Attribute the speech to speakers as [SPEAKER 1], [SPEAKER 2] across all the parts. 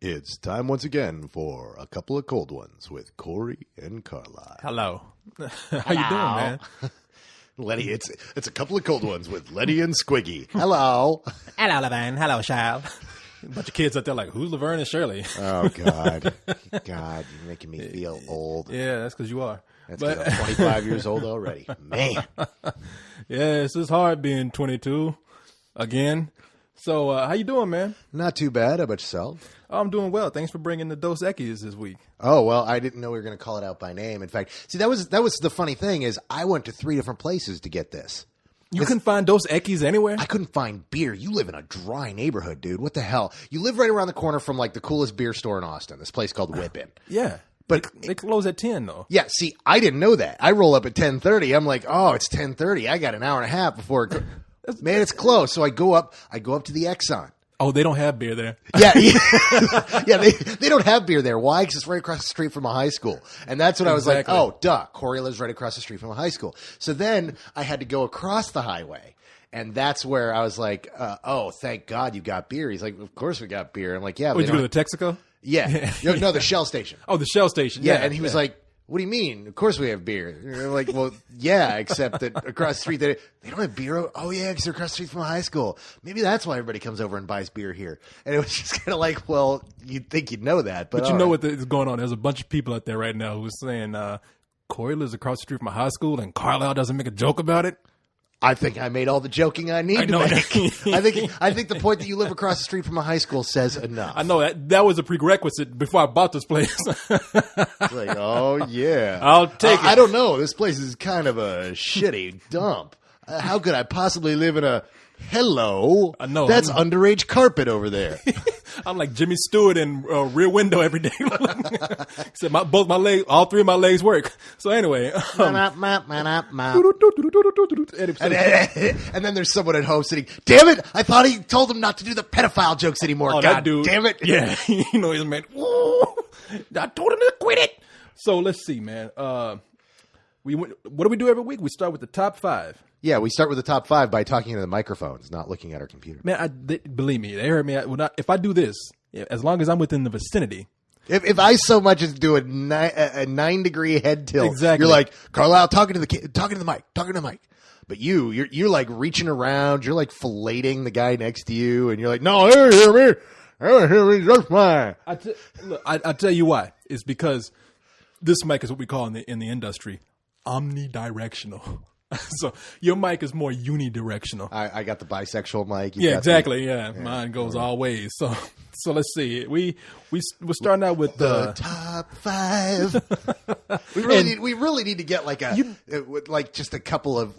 [SPEAKER 1] It's time once again for a couple of cold ones with Corey and Carlisle.
[SPEAKER 2] Hello. How you doing, man?
[SPEAKER 1] Letty, it's a couple of cold ones with Letty and Squiggy. Hello.
[SPEAKER 2] Hello, Laverne. Hello, child. A bunch of kids out there like, who's Laverne and Shirley?
[SPEAKER 1] Oh, God. God, you're making me feel old.
[SPEAKER 2] Yeah, that's because you are.
[SPEAKER 1] That's because I'm 25 years old already. Man.
[SPEAKER 2] Yes, it's hard being 22 again. So, how you doing, man?
[SPEAKER 1] Not too bad. How about yourself?
[SPEAKER 2] I'm doing well. Thanks for bringing the Dos Equis this week.
[SPEAKER 1] Oh, well, I didn't know we were going to call it out by name. In fact, see, that was the funny thing is I went to 3 different places to get this.
[SPEAKER 2] You couldn't find Dos Equis anywhere?
[SPEAKER 1] I couldn't find beer. You live in a dry neighborhood, dude. What the hell? You live right around the corner from like the coolest beer store in Austin, this place called Whippin'.
[SPEAKER 2] Yeah.
[SPEAKER 1] But
[SPEAKER 2] they close at 10, though.
[SPEAKER 1] Yeah, see, I didn't know that. I roll up at 10:30. I'm like, oh, it's 10:30. I got an hour and a half before it man, it's close. So I go up to the Exxon.
[SPEAKER 2] Oh, they don't have beer there.
[SPEAKER 1] Yeah, yeah, they don't have beer there. Why? Because it's right across the street from a high school. And that's what I was like, oh, duh. Corey lives right across the street from a high school. So then I had to go across the highway. And that's where I was like, oh, thank God you got beer. He's like, of course we got beer. I'm like, yeah.
[SPEAKER 2] Would you go to Texaco?
[SPEAKER 1] Yeah. No, the Shell station.
[SPEAKER 2] Oh, the Shell station.
[SPEAKER 1] Yeah, and he was like, what do you mean? Of course we have beer. And I'm like, well, yeah, except that across the street, they don't have beer. Oh, yeah, because they're across the street from a high school. Maybe that's why everybody comes over and buys beer here. And it was just kind of like, well, you'd think you'd know that. But
[SPEAKER 2] you know what is going on. There's a bunch of people out there right now who are saying, Corey lives across the street from a high school and Carlisle doesn't make a joke about it.
[SPEAKER 1] I think I made all the joking I need to make. I think the point that you live across the street from a high school says enough.
[SPEAKER 2] I know that was a prerequisite before I bought this place.
[SPEAKER 1] It's like, oh yeah,
[SPEAKER 2] I'll take it.
[SPEAKER 1] I don't know. This place is kind of a shitty dump. How could I possibly live in a hello?
[SPEAKER 2] I know
[SPEAKER 1] that's underage carpet over there.
[SPEAKER 2] I'm like Jimmy Stewart in Rear Window every day. Except both my legs, all 3 of my legs work. So anyway,
[SPEAKER 1] and then there's someone at home sitting. Damn it! I thought he told him not to do the pedophile jokes anymore.
[SPEAKER 2] Oh,
[SPEAKER 1] God
[SPEAKER 2] dude,
[SPEAKER 1] damn it!
[SPEAKER 2] Yeah, you know he's man. I told him to quit it. So let's see, man. What do we do every week? We start with the top 5.
[SPEAKER 1] Yeah, we start with the top 5 by talking into the microphones, not looking at our computer.
[SPEAKER 2] Man, believe me, they heard me. If I do this, as long as I'm within the vicinity.
[SPEAKER 1] If I so much as do a 9-degree head tilt,
[SPEAKER 2] exactly.
[SPEAKER 1] You're like, Carlisle, talking to the mic. But you're like reaching around, you're like filleting the guy next to you, and you're like, no, they don't hear me. They don't hear me, just fine.
[SPEAKER 2] I tell you why. It's because this mic is what we call in the industry omnidirectional. So your mic is more unidirectional.
[SPEAKER 1] I got the bisexual mic.
[SPEAKER 2] Yeah, exactly. Yeah, mine goes all ways. So let's see. We're starting out with
[SPEAKER 1] the top 5. we really need to get like just a couple of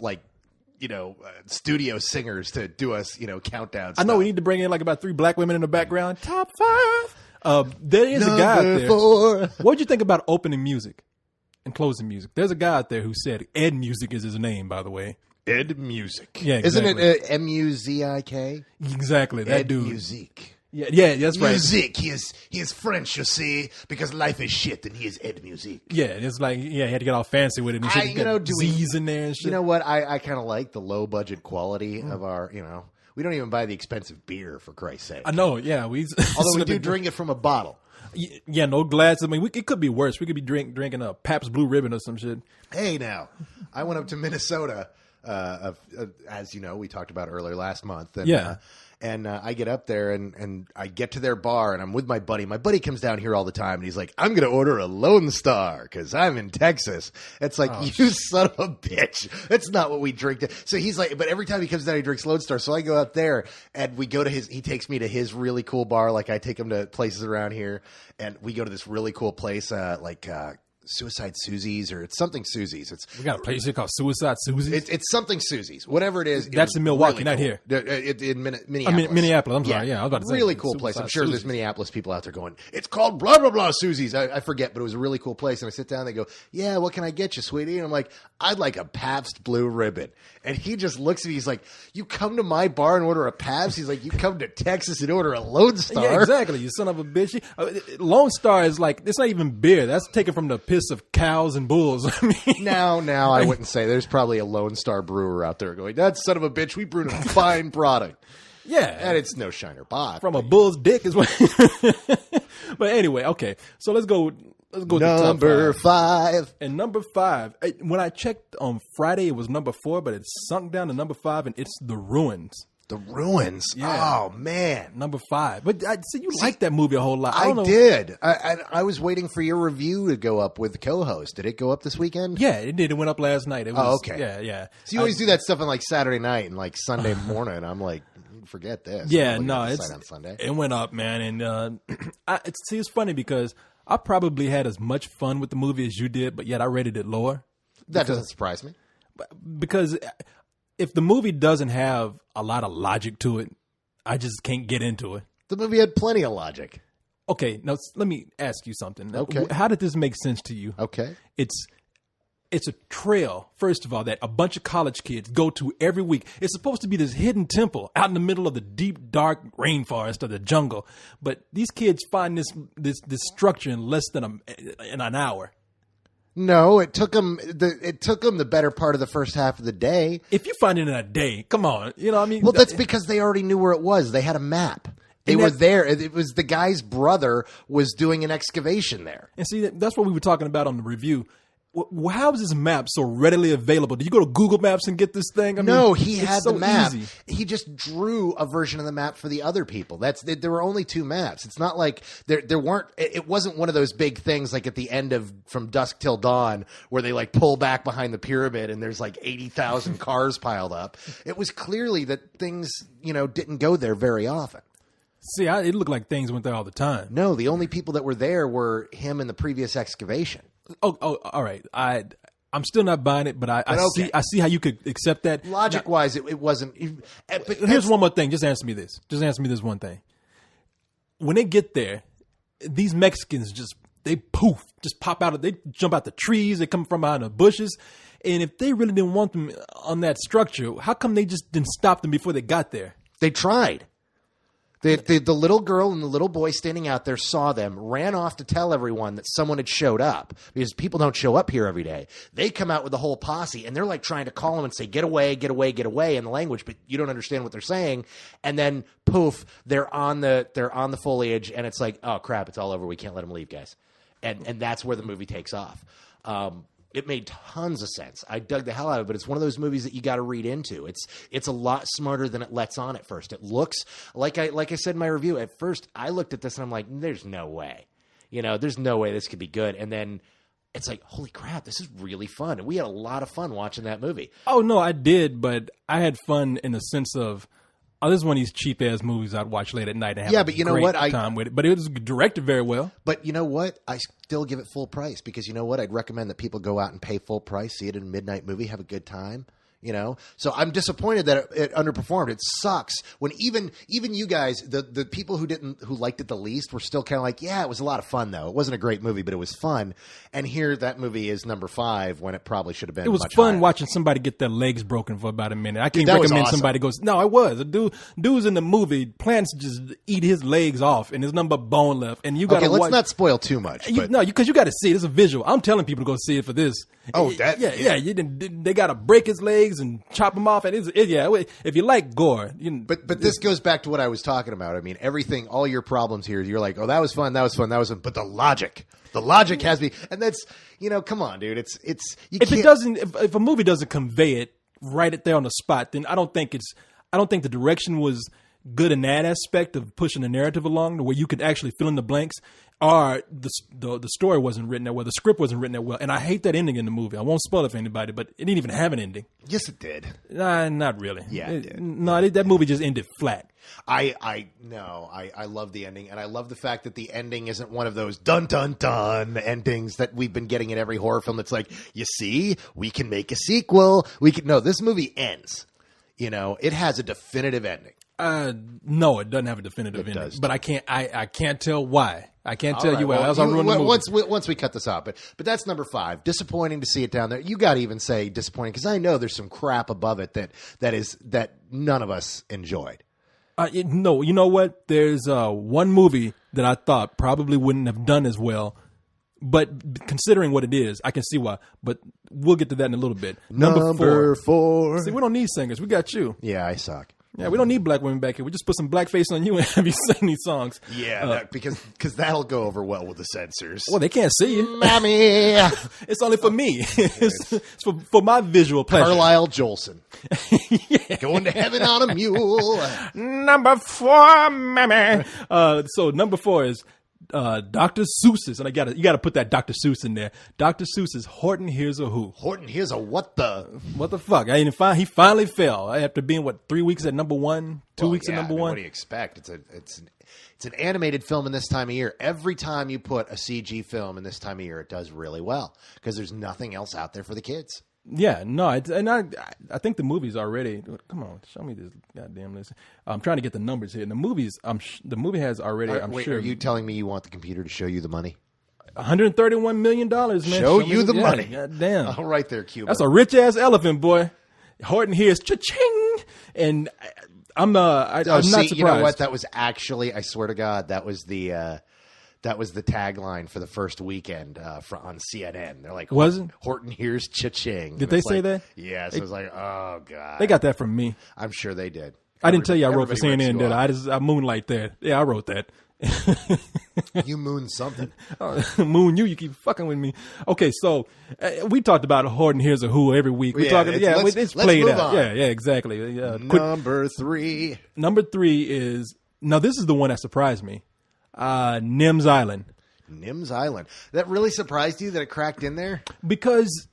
[SPEAKER 1] studio singers to do us countdown stuff.
[SPEAKER 2] I know we need to bring in like about 3 black women in the background. Top 5. There is a guy out there. 4. What'd you think about opening music? And closing music. There's a guy out there who said Ed Music is his name, by the way.
[SPEAKER 1] Ed Music.
[SPEAKER 2] Yeah, exactly.
[SPEAKER 1] Isn't it Muzik?
[SPEAKER 2] Exactly, that
[SPEAKER 1] Ed
[SPEAKER 2] dude.
[SPEAKER 1] Music.
[SPEAKER 2] Yeah, that's right.
[SPEAKER 1] Music. He is French, you see, because life is shit, and he is Ed Music.
[SPEAKER 2] Yeah, it's like he had to get all fancy with it and shit. Z's in there and shit.
[SPEAKER 1] You know what? I kind of like the low budget quality of our. We don't even buy the expensive beer for Christ's sake.
[SPEAKER 2] I know. Yeah,
[SPEAKER 1] although we do drink it from a bottle.
[SPEAKER 2] Yeah, no glasses. I mean, it could be worse. We could be drinking a Pabst Blue Ribbon or some shit.
[SPEAKER 1] Hey, now, I went up to Minnesota, as you know, we talked about earlier last month. And,
[SPEAKER 2] yeah.
[SPEAKER 1] And I get up there and I get to their bar and I'm with my buddy. My buddy comes down here all the time and he's like, I'm going to order a Lone Star because I'm in Texas. It's like, you son of a bitch. That's not what we drink. So he's like, but every time he comes down, he drinks Lone Star. So I go out there and we go to he takes me to his really cool bar. Like I take him to places around here and we go to this really cool place, Suicide Susie's or it's something Susie's.
[SPEAKER 2] We got a place here called Suicide Susie's.
[SPEAKER 1] It's something Susie's, whatever it is.
[SPEAKER 2] That's in Milwaukee, not here.
[SPEAKER 1] In Minneapolis.
[SPEAKER 2] Minneapolis. I'm sorry. Yeah, I was about to say.
[SPEAKER 1] Really cool place. I'm sure there's Minneapolis people out there going, it's called blah, blah, blah Susie's. I forget, but it was a really cool place. And I sit down and they go, yeah, what can I get you, sweetie? And I'm like, I'd like a Pabst Blue Ribbon. And he just looks at me. He's like, you come to my bar and order a Pabst? He's like, you come to Texas and order a Lone Star?
[SPEAKER 2] Yeah, exactly. You son of a bitch. Lone Star is like, it's not even beer. That's taken from the piss of cows and bulls. I mean,
[SPEAKER 1] now I wouldn't say. There's probably a Lone Star brewer out there going, that son of a bitch, we brewed a fine product.
[SPEAKER 2] Yeah.
[SPEAKER 1] And it's no Shiner Bock.
[SPEAKER 2] From a bull's dick is what. But anyway, okay. So let's go to
[SPEAKER 1] number
[SPEAKER 2] top 5.
[SPEAKER 1] 5.
[SPEAKER 2] And number 5, when I checked on Friday, it was number 4, but it sunk down to number 5, and it's The Ruins.
[SPEAKER 1] The Ruins.
[SPEAKER 2] Yeah.
[SPEAKER 1] Oh, man.
[SPEAKER 2] Number 5. But you liked that movie a whole lot.
[SPEAKER 1] I did. I was waiting for your review to go up with the co-host. Did it go up this weekend?
[SPEAKER 2] Yeah, it did. It went up last night.
[SPEAKER 1] Okay.
[SPEAKER 2] Yeah.
[SPEAKER 1] So you always do that stuff on like Saturday night and like Sunday morning. I'm like, forget this.
[SPEAKER 2] Yeah,
[SPEAKER 1] I'm
[SPEAKER 2] no,
[SPEAKER 1] on Sunday.
[SPEAKER 2] It went up, man. And it's funny because I probably had as much fun with the movie as you did, but yet I rated it lower.
[SPEAKER 1] That doesn't surprise me.
[SPEAKER 2] Because if the movie doesn't have a lot of logic to it, I just can't get into it.
[SPEAKER 1] The movie had plenty of logic.
[SPEAKER 2] Okay, now let me ask you something.
[SPEAKER 1] Okay.
[SPEAKER 2] How did this make sense to you?
[SPEAKER 1] Okay.
[SPEAKER 2] It's a trail, first of all, that a bunch of college kids go to every week. It's supposed to be this hidden temple out in the middle of the deep, dark rainforest or the jungle. But these kids find this structure in less than an hour.
[SPEAKER 1] No, it took them the better part of the first half of the day.
[SPEAKER 2] If you find it in a day, come on. You know what I mean?
[SPEAKER 1] Well, that's because they already knew where it was. They had a map. They were there. It was the guy's brother was doing an excavation there.
[SPEAKER 2] And see, that's what we were talking about on the review. How is this map so readily available? Did you go to Google Maps and get this thing?
[SPEAKER 1] No, he had
[SPEAKER 2] so
[SPEAKER 1] the map.
[SPEAKER 2] Easy.
[SPEAKER 1] He just drew a version of the map for the other people. There were only 2 maps. It's not like there weren't. It wasn't one of those big things like at the end of From Dusk Till Dawn where they like pull back behind the pyramid and there's like 80,000 cars piled up. It was clearly that things didn't go there very often.
[SPEAKER 2] See, it looked like things went there all the time.
[SPEAKER 1] No, the only people that were there were him and the previous excavation.
[SPEAKER 2] Oh, all right. I'm still not buying it, but I see how you could accept that.
[SPEAKER 1] Logic-wise, it wasn't.
[SPEAKER 2] But here's one more thing. Just answer me this. Just answer me this one thing. When they get there, these Mexicans just pop out. They jump out the trees. They come from behind the bushes. And if they really didn't want them on that structure, how come they just didn't stop them before they got there?
[SPEAKER 1] They tried. The little girl and the little boy standing out there saw them, ran off to tell everyone that someone had showed up because people don't show up here every day. They come out with the whole posse and they're like trying to call them and say, get away, get away, get away in the language, but you don't understand what they're saying. And then poof, they're on the foliage and it's like, oh crap, it's all over. We can't let them leave, guys. And that's where the movie takes off. It made tons of sense. I dug the hell out of it, but it's one of those movies that you got to read into. It's a lot smarter than it lets on at first. It looks like I said in my review. At first, I looked at this and I'm like, "There's no way, there's no way this could be good." And then it's like, "Holy crap, this is really fun!" And we had a lot of fun watching that movie.
[SPEAKER 2] Oh no, I did, but I had fun in the sense of. Oh, this is one of these cheap ass movies I'd watch late at night and have a great time with it. But it was directed very well.
[SPEAKER 1] But you know what? I still give it full price because you know what? I'd recommend that people go out and pay full price, see it in a midnight movie, have a good time. So I'm disappointed that it underperformed. It sucks when even you guys, the people who liked it the least were still kind of like, yeah, it was a lot of fun though. It wasn't a great movie, but it was fun. And here that movie is number 5 when it probably should have been.
[SPEAKER 2] It was
[SPEAKER 1] much
[SPEAKER 2] fun
[SPEAKER 1] higher.
[SPEAKER 2] Watching somebody get their legs broken for about a minute. I can't
[SPEAKER 1] That was
[SPEAKER 2] recommend
[SPEAKER 1] awesome.
[SPEAKER 2] somebody goes, no, it was. The dude's in the movie, plans to just eat his legs off and there's nothing but bone left. And you got to
[SPEAKER 1] let's not spoil too much.
[SPEAKER 2] Because you got to see it. It's a visual. I'm telling people to go see it for this.
[SPEAKER 1] Oh,
[SPEAKER 2] they got to break his legs and chop him off. And if you like gore,
[SPEAKER 1] but this goes back to what I was talking about. I mean, everything, all your problems here, you're like, oh, that was fun, but the logic has me, and that's come on, dude,
[SPEAKER 2] if a movie doesn't convey it right there on the spot, then I don't think the direction was good in that aspect of pushing the narrative along, where you could actually fill in the blanks. Or the story wasn't written that well, the script wasn't written that well, and I hate that ending in the movie. I won't spoil it for anybody, but it didn't even have an ending.
[SPEAKER 1] Yes, it did.
[SPEAKER 2] Nah, not really.
[SPEAKER 1] Yeah, it did.
[SPEAKER 2] No, that movie just ended flat.
[SPEAKER 1] I love the ending, and I love the fact that the ending isn't one of those dun dun dun endings that we've been getting in every horror film. It's like, you see, we can make a sequel. No, this movie ends. It has a definitive ending.
[SPEAKER 2] No, it doesn't have a definitive ending.
[SPEAKER 1] Does.
[SPEAKER 2] But I can't tell why. I can't tell you why.
[SPEAKER 1] Well,
[SPEAKER 2] I'll ruin the movie.
[SPEAKER 1] Once we cut this out, but that's number 5. Disappointing to see it down there. You got to even say disappointing because I know there's some crap above it that none of us enjoyed.
[SPEAKER 2] No, you know what? There's one movie that I thought probably wouldn't have done as well. But considering what it is, I can see why. But we'll get to that in a little bit.
[SPEAKER 1] Number 4.
[SPEAKER 2] See, we don't need singers. We got you.
[SPEAKER 1] Yeah, I suck.
[SPEAKER 2] Yeah, we don't need black women back here. We just put some blackface on you and have you sing these songs.
[SPEAKER 1] Yeah, because that'll go over well with the censors.
[SPEAKER 2] Well, they can't see you.
[SPEAKER 1] Mommy!
[SPEAKER 2] It's only for me. It's for my visual pleasure.
[SPEAKER 1] Carlisle Jolson. Going to heaven on a mule.
[SPEAKER 2] Number 4, mammy. So number 4 is Dr. Seuss's, and you gotta put that Dr. Seuss in there. Dr. Seuss's Horton Hears a Who.
[SPEAKER 1] Horton Hears a what the
[SPEAKER 2] fuck? He finally fell after being 3 weeks at number 1, 2 weeks at number 1.
[SPEAKER 1] What do you expect? It's an animated film in this time of year. Every time you put a CG film in this time of year, it does really well because there's nothing else out there for the kids.
[SPEAKER 2] Yeah, no, I think the movie's already. Come on, show me this goddamn list. I'm trying to get the numbers here. The movie has already.
[SPEAKER 1] Are you telling me you want the computer to show you the money?
[SPEAKER 2] $131 million, man.
[SPEAKER 1] Show you the money.
[SPEAKER 2] God damn.
[SPEAKER 1] All right, there, Cuba.
[SPEAKER 2] That's a rich ass elephant, boy. Horton hears cha-ching, and I'm not surprised.
[SPEAKER 1] You know what? That was actually, I swear to God, that was the tagline for the first weekend on CNN. They're like,
[SPEAKER 2] was it?
[SPEAKER 1] Horton hears cha-ching.
[SPEAKER 2] Did they say that?
[SPEAKER 1] Yes. It was like, oh, God.
[SPEAKER 2] They got that from me.
[SPEAKER 1] I'm sure they did.
[SPEAKER 2] I didn't tell you I wrote for CNN, did I? I moonlight there. Yeah, I wrote that.
[SPEAKER 1] You moon something.
[SPEAKER 2] Moon you keep fucking with me. Okay, so we talked about Horton Hears a Who every week. It's played out.
[SPEAKER 1] On.
[SPEAKER 2] Yeah, exactly.
[SPEAKER 1] Number 3.
[SPEAKER 2] Number 3 is, now this is the one that surprised me. Nims Island.
[SPEAKER 1] Nims Island. That really surprised you that it cracked in there?
[SPEAKER 2] Because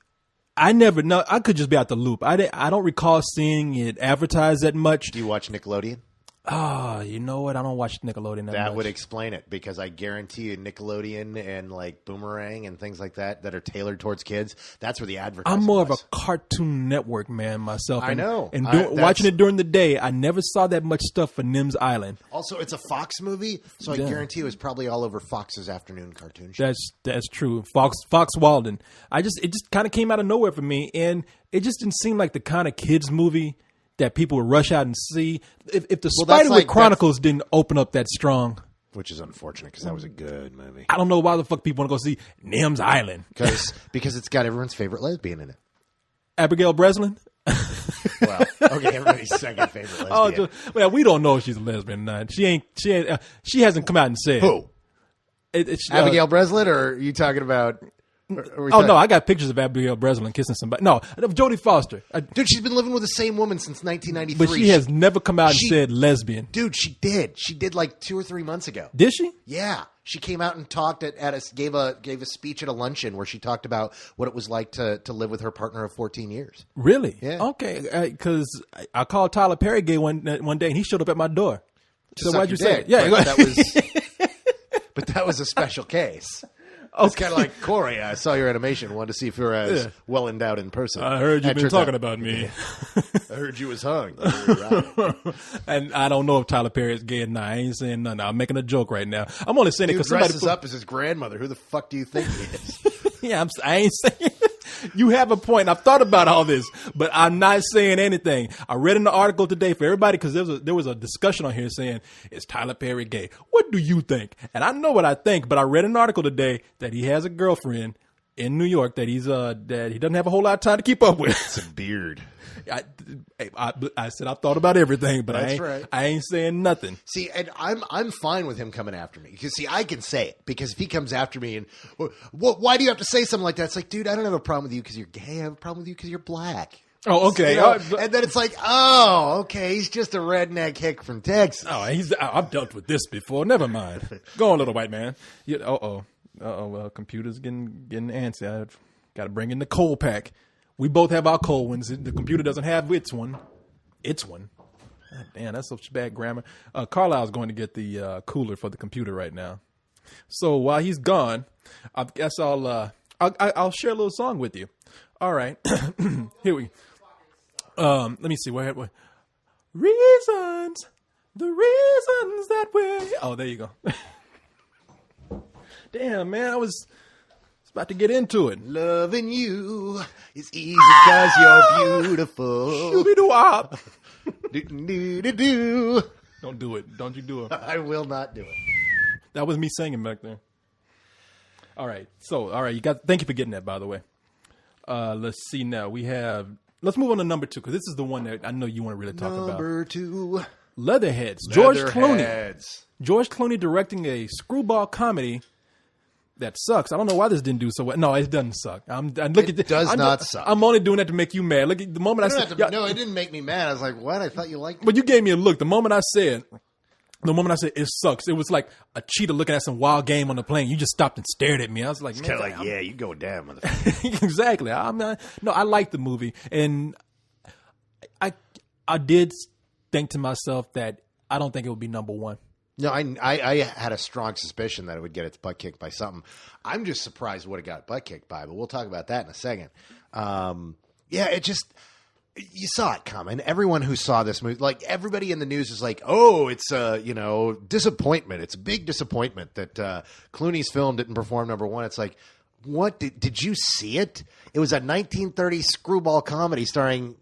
[SPEAKER 2] I never know. I could just be out the loop. I don't recall seeing it advertised that much.
[SPEAKER 1] Do you watch Nickelodeon?
[SPEAKER 2] Oh, you know what? I don't watch Nickelodeon that much.
[SPEAKER 1] Would explain it, because I guarantee you Nickelodeon and like Boomerang and things like that are tailored towards kids, that's where the advertising
[SPEAKER 2] I'm more
[SPEAKER 1] was.
[SPEAKER 2] of a Cartoon Network man myself.
[SPEAKER 1] I know.
[SPEAKER 2] And watching it during the day, I never saw that much stuff for Nims Island.
[SPEAKER 1] Also, it's a Fox movie, so I guarantee it was probably all over Fox's afternoon cartoon show.
[SPEAKER 2] That's true. Fox Walden. It just kind of came out of nowhere for me, and it just didn't seem like the kind of kids movie that people would rush out and see. If the Spiderwick Chronicles didn't open up that strong.
[SPEAKER 1] Which is unfortunate, because that was a good movie.
[SPEAKER 2] I don't know why the fuck people want to go see Nims Island.
[SPEAKER 1] Because it's got everyone's favorite lesbian in it.
[SPEAKER 2] Abigail Breslin?
[SPEAKER 1] Well, okay, everybody's second favorite lesbian.
[SPEAKER 2] Well, we don't know if she's a lesbian or not. She hasn't come out and said.
[SPEAKER 1] Who? Abigail Breslin, or are you talking about...
[SPEAKER 2] No, I got pictures of Abigail Breslin kissing somebody. No, Jodie Foster.
[SPEAKER 1] Dude, she's been living with the same woman since 1993.
[SPEAKER 2] But she has never come out and said lesbian.
[SPEAKER 1] Dude, she did. She did like 2 or 3 months ago.
[SPEAKER 2] Did she?
[SPEAKER 1] Yeah. She came out and talked gave a speech at a luncheon where she talked about what it was like to live with her partner of 14 years.
[SPEAKER 2] Really?
[SPEAKER 1] Yeah.
[SPEAKER 2] Okay, because I called Tyler Perry gay one day, and he showed up at my door. So why'd you say it?
[SPEAKER 1] Yeah, but that was a special case. It's kind of like, Corey, I saw your animation. Wanted to see if you were as well endowed in person.
[SPEAKER 2] I heard you've been talking about me.
[SPEAKER 1] I heard you was hung.
[SPEAKER 2] And I don't know if Tyler Perry is gay or not. I ain't saying nothing. I'm making a joke right now. I'm only saying it because somebody
[SPEAKER 1] dresses up as his grandmother. Who the fuck do you think he is?
[SPEAKER 2] Yeah, I ain't saying. You have a point. I've thought about all this, but I'm not saying anything. I read in the article today for everybody, because there was a discussion on here saying, is Tyler Perry gay? What do you think? And I know what I think, but I read an article today that he has a girlfriend in New York that he doesn't have a whole lot of time to keep up with.
[SPEAKER 1] It's a beard.
[SPEAKER 2] I said I thought about everything, but I ain't saying nothing.
[SPEAKER 1] See, and I'm fine with him coming after me, because I can say it, because if he comes after me and why do you have to say something like that? It's like, dude, I don't have a problem with you because you're gay. I have a problem with you because you're black.
[SPEAKER 2] Oh, okay.
[SPEAKER 1] And then it's like, oh, okay, he's just a redneck hick from Texas.
[SPEAKER 2] Oh, I've dealt with this before. Never mind. Go on, little white man. Well, computer's getting antsy. I've got to bring in the coal pack. We both have our cold ones. The computer doesn't have its one. God, damn, that's such bad grammar. Carlisle's going to get the cooler for the computer right now. So while he's gone, I guess I'll share a little song with you. All right, here we. Let me see. Where? Reasons, the reasons that we. Oh, there you go. Damn, man, I was about to get into it.
[SPEAKER 1] Loving you is easy because you're beautiful.
[SPEAKER 2] Shooby-doo-wop.
[SPEAKER 1] Do-do-do-do.
[SPEAKER 2] Don't do it. Don't you do it.
[SPEAKER 1] I will not do it.
[SPEAKER 2] That was me singing back there. All right. So, thank you for getting that, by the way. Let's see now. We have let's move on to number 2 because this is the one that I know you want to really talk about.
[SPEAKER 1] Number 2.
[SPEAKER 2] Leatherheads. George Clooney.
[SPEAKER 1] Leatherheads.
[SPEAKER 2] George Clooney directing a screwball comedy that sucks. I don't know why this didn't do so well. No, it doesn't suck.
[SPEAKER 1] It does not suck.
[SPEAKER 2] I'm only doing that to make you mad. Look at the moment I said.
[SPEAKER 1] No, it didn't make me mad. I was like, what? I thought you liked it.
[SPEAKER 2] But you gave me a look. The moment I said it sucks, it was like a cheetah looking at some wild game on the plane. You just stopped and stared at me. I was like,
[SPEAKER 1] kind of like, yeah, you go down, motherfucker.
[SPEAKER 2] Exactly. I liked the movie, and I did think to myself that I don't think it would be number 1.
[SPEAKER 1] No, I had a strong suspicion that it would get its butt kicked by something. I'm just surprised what it got butt kicked by, but we'll talk about that in a second. You saw it coming. Everyone who saw this movie, like everybody in the news is like, oh, it's a, disappointment. It's a big disappointment that Clooney's film didn't perform number 1. It's like, what? Did you see it? It was a 1930s screwball comedy starring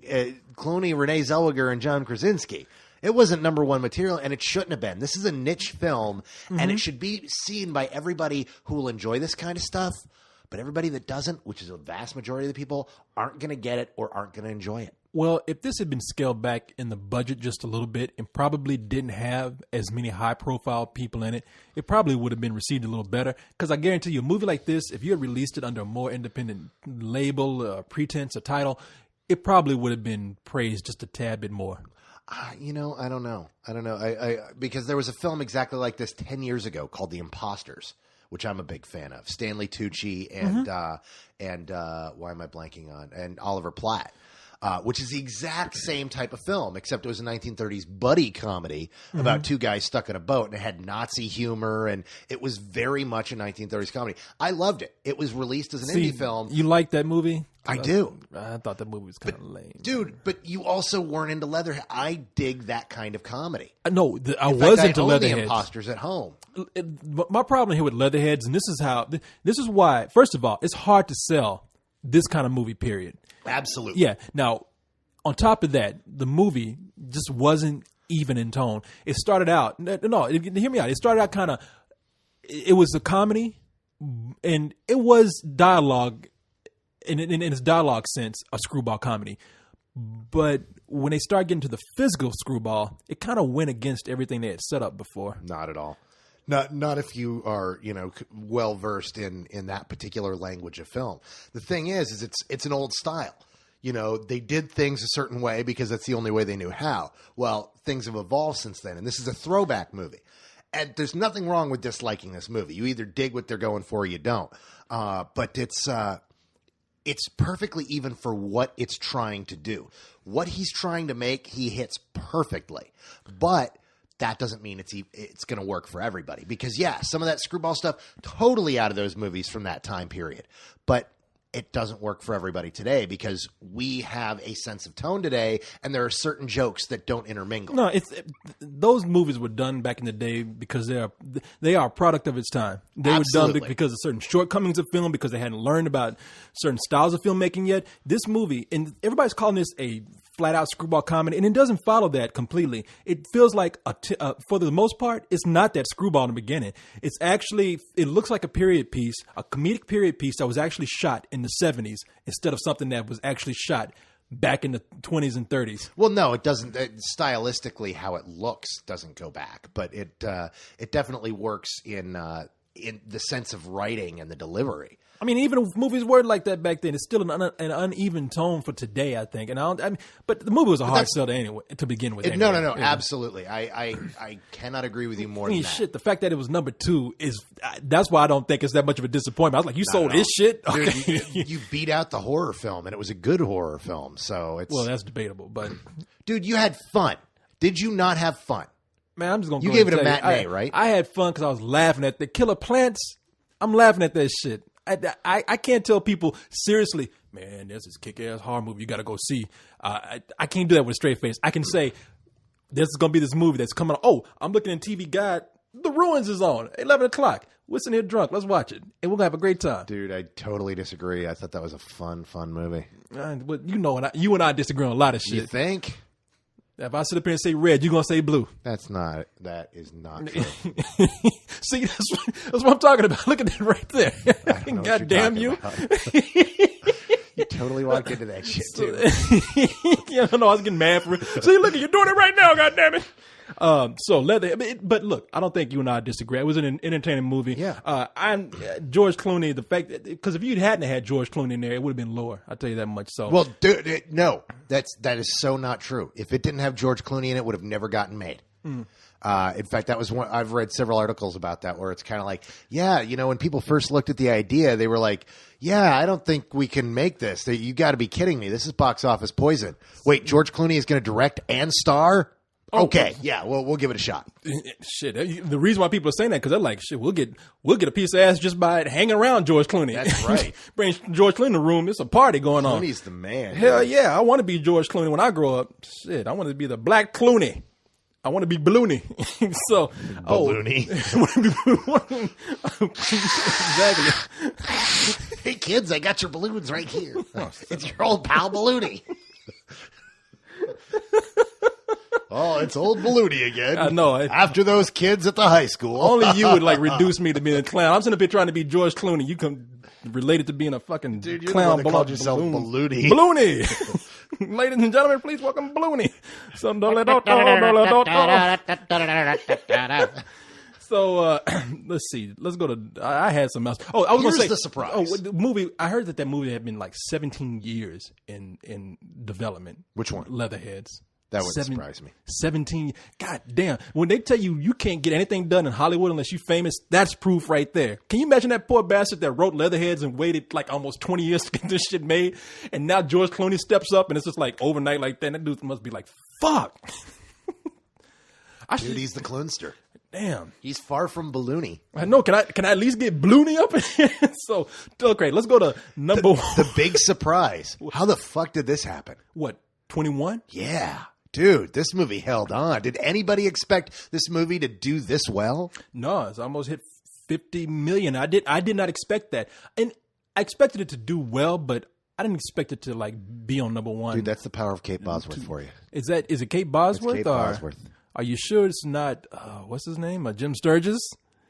[SPEAKER 1] Clooney, Renee Zellweger, and John Krasinski. It wasn't number 1 material, and it shouldn't have been. This is a niche film, and it should be seen by everybody who will enjoy this kind of stuff. But everybody that doesn't, which is a vast majority of the people, aren't going to get it or aren't going to enjoy it.
[SPEAKER 2] Well, if this had been scaled back in the budget just a little bit and probably didn't have as many high-profile people in it, it probably would have been received a little better. Because I guarantee you, a movie like this, if you had released it under a more independent label, pretense, or title, it probably would have been praised just a tad bit more.
[SPEAKER 1] I don't know. I because there was a film exactly like this 10 years ago called The Imposters, which I'm a big fan of. Stanley Tucci and why am I blanking on? And Oliver Platt. Which is the exact same type of film, except it was a 1930s buddy comedy about 2 guys stuck in a boat, and it had Nazi humor, and it was very much a 1930s comedy. I loved it. It was released as an indie film.
[SPEAKER 2] You like that movie?
[SPEAKER 1] I do.
[SPEAKER 2] I thought that movie was kind of lame.
[SPEAKER 1] Dude, but you also weren't into Leatherhead. I dig that kind of comedy.
[SPEAKER 2] No, I was into Leatherheads.
[SPEAKER 1] The Imposters at home.
[SPEAKER 2] My problem here with Leatherheads, and this is why, first of all, it's hard to sell this kind of movie, period.
[SPEAKER 1] Absolutely.
[SPEAKER 2] Yeah. Now, on top of that, the movie just wasn't even in tone. It started out, hear me out. It started out kind of, it was a comedy, and it was dialogue, in its dialogue sense, a screwball comedy. But when they started getting to the physical screwball, it kind of went against everything they had set up before.
[SPEAKER 1] Not at all. Not if you are, well versed in that particular language of film. The thing is it's an old style. They did things a certain way because that's the only way they knew how. Well, things have evolved since then, and this is a throwback movie. And there's nothing wrong with disliking this movie. You either dig what they're going for or you don't. But it's perfectly even for what it's trying to do. What he's trying to make, he hits perfectly. But that doesn't mean it's going to work for everybody. Because, some of that screwball stuff, totally out of those movies from that time period. But it doesn't work for everybody today because we have a sense of tone today, and there are certain jokes that don't intermingle.
[SPEAKER 2] No, those movies were done back in the day because they are a product of its time. They
[SPEAKER 1] Absolutely.
[SPEAKER 2] were done because of certain shortcomings of film, because they hadn't learned about certain styles of filmmaking yet. This movie, and everybody's calling this a flat-out screwball comedy, and it doesn't follow that completely. It feels like, for the most part, it's not that screwball in the beginning. It's actually, it looks like a period piece, a comedic period piece that was actually shot in the 70s instead of something that was actually shot back in the 20s and 30s.
[SPEAKER 1] Well, no, it doesn't. Stylistically, how it looks doesn't go back, but it definitely works in the sense of writing and the delivery.
[SPEAKER 2] I mean, even if movies were like that back then, it's still an uneven tone for today, I think. But the movie was a hard sell to begin with.
[SPEAKER 1] No, absolutely. I cannot agree with you more than that.
[SPEAKER 2] Shit, the fact that it was number 2 that's why I don't think it's that much of a disappointment. I was like, you sold this shit? Okay.
[SPEAKER 1] Dude, you beat out the horror film, and it was a good horror film. So it's
[SPEAKER 2] well, that's debatable, but
[SPEAKER 1] dude, you had fun. Did you not have fun?
[SPEAKER 2] Man, I'm just gonna.
[SPEAKER 1] You gave it a matinee, right?
[SPEAKER 2] I had fun because I was laughing at the Killer Plants. I'm laughing at that shit. I can't tell people seriously, man, there's this kick-ass horror movie you got to go see. I can't do that with a straight face. I can say, there's going to be this movie that's coming on. Oh, I'm looking at TV Guide. The Ruins is on 11 o'clock. We're sitting here drunk. Let's watch it. And we're going to have a great time.
[SPEAKER 1] Dude, I totally disagree. I thought that was a fun movie.
[SPEAKER 2] But you and I disagree on a lot of shit.
[SPEAKER 1] You think?
[SPEAKER 2] If I sit up here and say red, you're going to say blue.
[SPEAKER 1] That is not true.
[SPEAKER 2] See, that's what I'm talking about. Look at that right there. God damn you.
[SPEAKER 1] You totally walked into that shit too.
[SPEAKER 2] Yeah, no, I was getting mad for it. See, look, you're doing it right now, goddammit. So but look, I don't think you and I disagree. It was an entertaining movie.
[SPEAKER 1] Yeah.
[SPEAKER 2] George Clooney, the fact that, because if you hadn't had George Clooney in there, it would have been lower. I'll tell you that much. So,
[SPEAKER 1] well, dude, no, that is so not true. If it didn't have George Clooney in it, would have never gotten made. In fact, that was one. I've read several articles about that where it's kind of like, yeah, when people first looked at the idea, they were like, yeah, I don't think we can make this. You got to be kidding me. This is box office poison. Wait, George Clooney is going to direct and star? Okay, yeah, well, we'll give it a shot.
[SPEAKER 2] Shit, the reason why people are saying that because they're like, shit, we'll get a piece of ass just by hanging around George Clooney.
[SPEAKER 1] That's right.
[SPEAKER 2] Bring George Clooney in the room. It's a party going on.
[SPEAKER 1] Clooney's the man.
[SPEAKER 2] Hell yeah, I want to be George Clooney when I grow up. Shit, I want to be the Black Clooney. I want to be Balloony. So,
[SPEAKER 1] Balloony.
[SPEAKER 2] Exactly.
[SPEAKER 1] Hey kids, I got your balloons right here. It's your old pal Balloony. Oh, it's old Balloony again.
[SPEAKER 2] I know.
[SPEAKER 1] After those kids at the high school.
[SPEAKER 2] Only you would reduce me to being a clown. I'm sitting up here trying to be George Clooney. You come related to being a fucking
[SPEAKER 1] Dude, you're
[SPEAKER 2] clown.
[SPEAKER 1] The one that called yourself Balloony.
[SPEAKER 2] Balloony. Ladies and gentlemen, please welcome Balloony. So let's see. Let's go to. I had some else. Oh, I was going to say
[SPEAKER 1] the surprise.
[SPEAKER 2] Oh, the movie. I heard that movie had been 17 years in development.
[SPEAKER 1] Which one?
[SPEAKER 2] Leatherheads.
[SPEAKER 1] That would surprise me.
[SPEAKER 2] 17. God damn. When they tell you can't get anything done in Hollywood unless you're famous, that's proof right there. Can you imagine that poor bastard that wrote Leatherheads and waited almost 20 years to get this shit made? And now George Clooney steps up and it's just overnight like that. And that dude must be like, fuck.
[SPEAKER 1] Dude, he's the clownster.
[SPEAKER 2] Damn.
[SPEAKER 1] He's far from Balloony.
[SPEAKER 2] I know. Can I at least get Balloony up in here? So, okay, let's go to number one.
[SPEAKER 1] The big surprise. How the fuck did this happen?
[SPEAKER 2] What, 21?
[SPEAKER 1] Yeah. Dude, this movie held on. Did anybody expect this movie to do this well?
[SPEAKER 2] No, it's almost hit 50 million. I did not expect that. And I expected it to do well, but I didn't expect it to be on number one.
[SPEAKER 1] Dude, that's the power of Kate Bosworth for you.
[SPEAKER 2] Is it Kate Bosworth?
[SPEAKER 1] It's Kate Bosworth.
[SPEAKER 2] Are you sure it's not, what's his name? Jim Sturgis?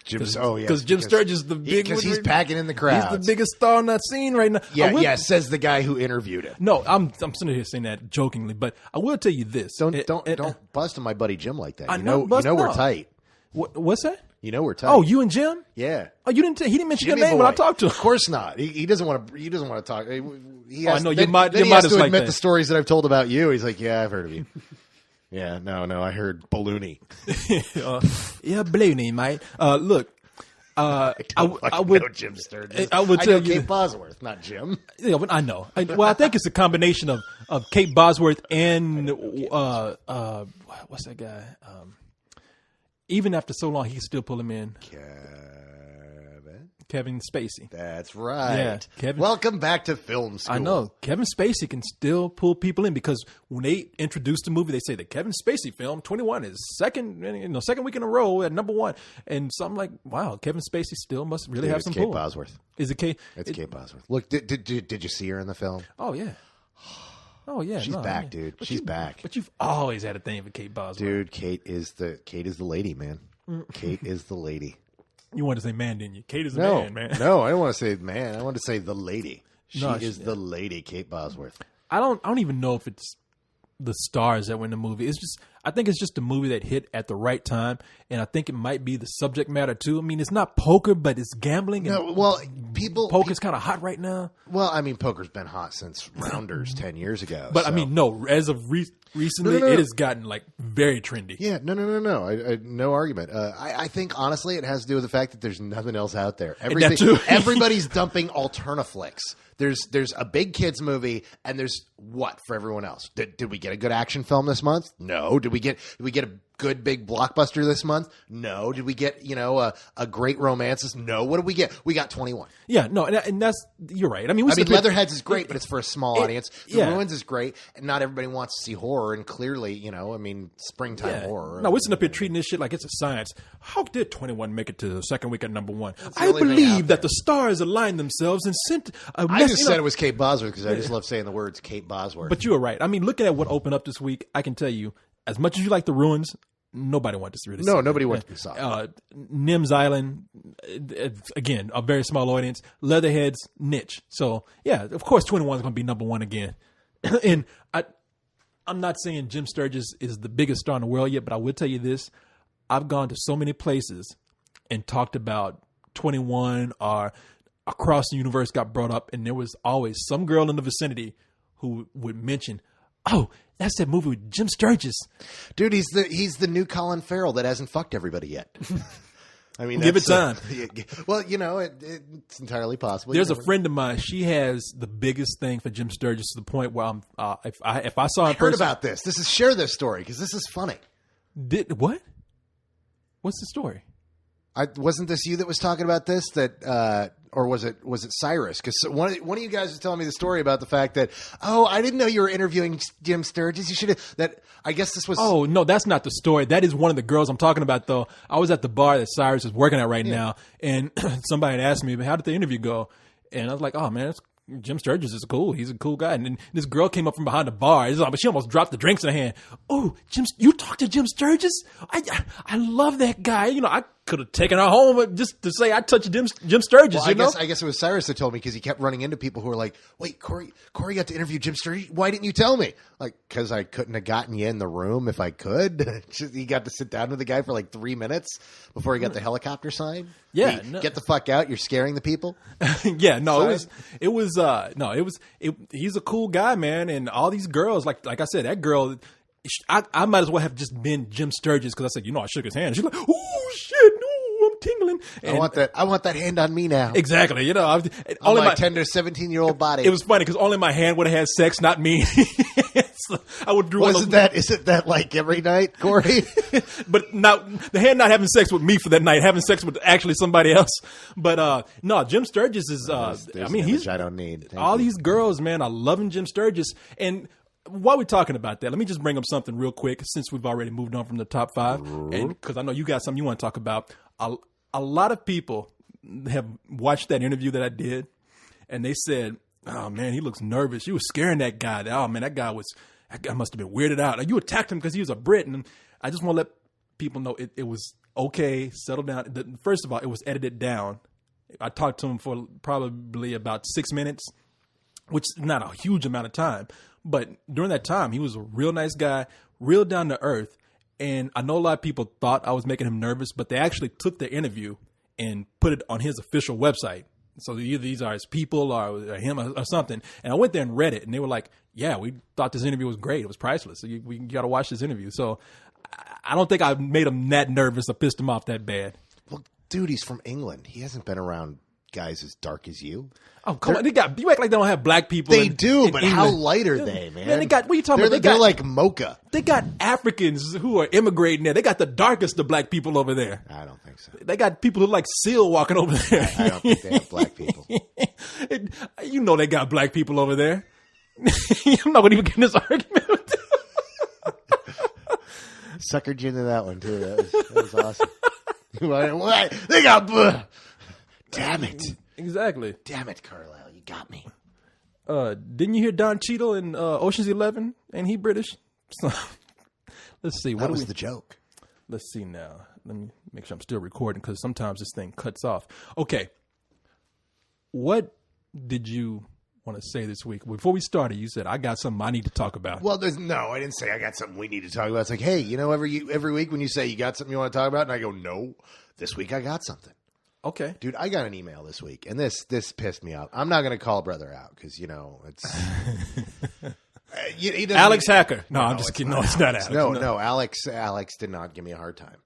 [SPEAKER 2] Because Jim Sturgis is the big one.
[SPEAKER 1] Because he's packing in the crowd.
[SPEAKER 2] He's the biggest star on that scene right now.
[SPEAKER 1] Yeah, says the guy who interviewed him.
[SPEAKER 2] No, I'm sitting here saying that jokingly, but I will tell you this.
[SPEAKER 1] Don't bust on my buddy Jim like that.
[SPEAKER 2] You know
[SPEAKER 1] we're tight.
[SPEAKER 2] What's that?
[SPEAKER 1] You know we're tight.
[SPEAKER 2] Oh, you and Jim?
[SPEAKER 1] Yeah.
[SPEAKER 2] Oh, he didn't mention your name when I talked to him.
[SPEAKER 1] Of course not. He doesn't want to. He doesn't want to talk. He has,
[SPEAKER 2] I know
[SPEAKER 1] he has to admit the stories that I've told about you. He's like, yeah, I've heard of you. Yeah, no, I heard Balloony.
[SPEAKER 2] Yeah, Balloony, mate. Look.
[SPEAKER 1] I would know Jim Sturgis.
[SPEAKER 2] I would tell you
[SPEAKER 1] Kate Bosworth, not Jim.
[SPEAKER 2] Yeah, I know. I think it's a combination of Kate Bosworth and what's that guy? Even after so long, he can still pull him in. Kevin Spacey.
[SPEAKER 1] That's right.
[SPEAKER 2] Yeah, Kevin.
[SPEAKER 1] Welcome back to film school.
[SPEAKER 2] I know. Kevin Spacey can still pull people in because when they introduced the movie, they say the Kevin Spacey film 21 is second week in a row at number one, and so I'm like, wow, Kevin Spacey still must really have some
[SPEAKER 1] Kate
[SPEAKER 2] pull.
[SPEAKER 1] Bosworth.
[SPEAKER 2] Is it Kate?
[SPEAKER 1] It's Kate Bosworth. Look, did you see her in the film?
[SPEAKER 2] Oh yeah. Oh yeah,
[SPEAKER 1] she's back, dude. She's back.
[SPEAKER 2] But you've always had a thing for Kate Bosworth,
[SPEAKER 1] dude. Kate is the lady, man. Kate is the lady.
[SPEAKER 2] You wanted to say man, didn't you? Kate is the man.
[SPEAKER 1] No, I don't want to say man. I want to say the lady. She is the lady, Kate Bosworth.
[SPEAKER 2] I don't even know if it's the stars that were in the movie. I think it's just a movie that hit at the right time, and I think it might be the subject matter too. I mean, it's not poker, but it's gambling. Poker's kind of hot right now.
[SPEAKER 1] Well, I mean, poker's been hot since Rounders 10 years ago.
[SPEAKER 2] But I mean, no, as of recently, it has gotten very trendy.
[SPEAKER 1] Yeah, no. No argument. I think honestly, it has to do with the fact that there's nothing else out there. Everybody's dumping Alternaflix. There's a big kids movie, and there's what for everyone else? Did we get a good action film this month? No. Did we get a good big blockbuster this month? No. Did we get a great romances? No. What did we get? We got 21.
[SPEAKER 2] Yeah, no, and that's you're right. I mean,
[SPEAKER 1] Leatherheads is great, but it's for a small audience. The Ruins is great, and not everybody wants to see horror. And clearly, springtime horror.
[SPEAKER 2] No, we're sitting up here treating this shit like it's a science. How did 21 make it to the second week at number one? I believe that the stars aligned themselves and sent a message.
[SPEAKER 1] I just said it was Kate Bosworth because I just love saying the words Kate Bosworth.
[SPEAKER 2] But you were right. I mean, looking at what opened up this week, I can tell you, as much as you like The Ruins, Nobody wanted to see it.
[SPEAKER 1] No, nobody went to saw it.
[SPEAKER 2] Nims Island, again, a very small audience. Leatherheads, niche. So, yeah, of course 21 is going to be number one again. And I'm not saying Jim Sturgis is the biggest star in the world yet, but I will tell you this. I've gone to so many places and talked about 21 or Across the Universe got brought up, and there was always some girl in the vicinity who would mention, oh, that's that movie with Jim Sturgis.
[SPEAKER 1] Dude, he's the new Colin Farrell that hasn't fucked everybody yet. I mean,
[SPEAKER 2] give it time.
[SPEAKER 1] Well, it's entirely possible.
[SPEAKER 2] There's a friend of mine. She has the biggest thing for Jim Sturgis to the point where if I saw him,
[SPEAKER 1] heard about this. Share this story because this is funny.
[SPEAKER 2] What? What's the story?
[SPEAKER 1] Wasn't this you that was talking about this? Or was it Cyrus? Because one of you guys was telling me the story about the fact that, oh, I didn't know you were interviewing Jim Sturgis. You should have. That I guess this was.
[SPEAKER 2] Oh no, that's not the story. That is one of the girls I'm talking about. Though I was at the bar that Cyrus is working at right now, and somebody had asked me, "How did the interview go?" And I was like, "Oh man, Jim Sturgis is cool. He's a cool guy." And then this girl came up from behind the bar. She almost dropped the drinks in her hand. Oh, you talked to Jim Sturgis? I love that guy. I could have taken her home just to say I touched Jim Sturgis.
[SPEAKER 1] Well, I guess it was Cyrus that told me because he kept running into people who were like, "Wait, Corey got to interview Jim Sturgis. Why didn't you tell me?" Like, because I couldn't have gotten you in the room if I could. He got to sit down with the guy for like 3 minutes before he got the helicopter sign.
[SPEAKER 2] Yeah,
[SPEAKER 1] get the fuck out! You're scaring the people.
[SPEAKER 2] Yeah, no, he's a cool guy, man, and all these girls, like I said, that girl. I might as well have just been Jim Sturgis because I said, I shook his hand. She's like, oh shit, no, I'm tingling. And
[SPEAKER 1] I want that hand on me now.
[SPEAKER 2] Exactly.
[SPEAKER 1] Only my tender 17-year-old body.
[SPEAKER 2] It was funny because only my hand would have had sex, not me. So I would do.
[SPEAKER 1] Isn't that like every night, Corey?
[SPEAKER 2] But now the hand not having sex with me for that night, having sex with actually somebody else. But no, Jim Sturgis is.
[SPEAKER 1] He's. I don't need
[SPEAKER 2] all these girls, man. I loving Jim Sturgis. And while we're talking about that, let me just bring up something real quick since we've already moved on from the top 5, and because I know you got something you want to talk about. A lot of people have watched that interview that I did, and they said, "Oh man, he looks nervous. You were scaring that guy. Oh man, that guy must have been weirded out. You attacked him because he was a Brit." And I just want to let people know it was okay. Settle down. First of all, it was edited down. I talked to him for probably about 6 minutes, which is not a huge amount of time. But during that time, he was a real nice guy, real down to earth. And I know a lot of people thought I was making him nervous, but they actually took the interview and put it on his official website. So either these are his people or him or something. And I went there and read it, and they were like, yeah, we thought this interview was great. It was priceless. So you got to watch this interview. So I don't think I made him that nervous or pissed him off that bad.
[SPEAKER 1] Well, dude, he's from England. He hasn't been around guys as dark as you.
[SPEAKER 2] Oh, come on. You act like they don't have black people.
[SPEAKER 1] They do, but England. How light are they, man?
[SPEAKER 2] They got, what are you talking about?
[SPEAKER 1] They're like mocha.
[SPEAKER 2] They got Africans who are immigrating there. They got the darkest of black people over there.
[SPEAKER 1] I don't think so.
[SPEAKER 2] They got people who like Seal walking over there.
[SPEAKER 1] I don't think they have black people.
[SPEAKER 2] They got black people over there. I'm not going to even get in this argument.
[SPEAKER 1] Suckered you into that one, too. That was awesome. What? They got... Damn it.
[SPEAKER 2] Exactly.
[SPEAKER 1] Damn it, Carlisle. You got me.
[SPEAKER 2] Didn't you hear Don Cheadle in Ocean's 11? And he British? So, let's see.
[SPEAKER 1] That was the joke.
[SPEAKER 2] Let's see now. Let me make sure I'm still recording because sometimes this thing cuts off. Okay. What did you want to say this week? Before we started, you said, I got something I need to talk about.
[SPEAKER 1] Well, I didn't say I got something we need to talk about. It's like, hey, every week when you say you got something you want to talk about, and I go, no, this week I got something.
[SPEAKER 2] Okay.
[SPEAKER 1] Dude, I got an email this week, and this pissed me off. I'm not going to call brother out because, it's...
[SPEAKER 2] Alex Hacker. No, I'm just kidding. No, it's not Alex.
[SPEAKER 1] No, Alex did not give me a hard time.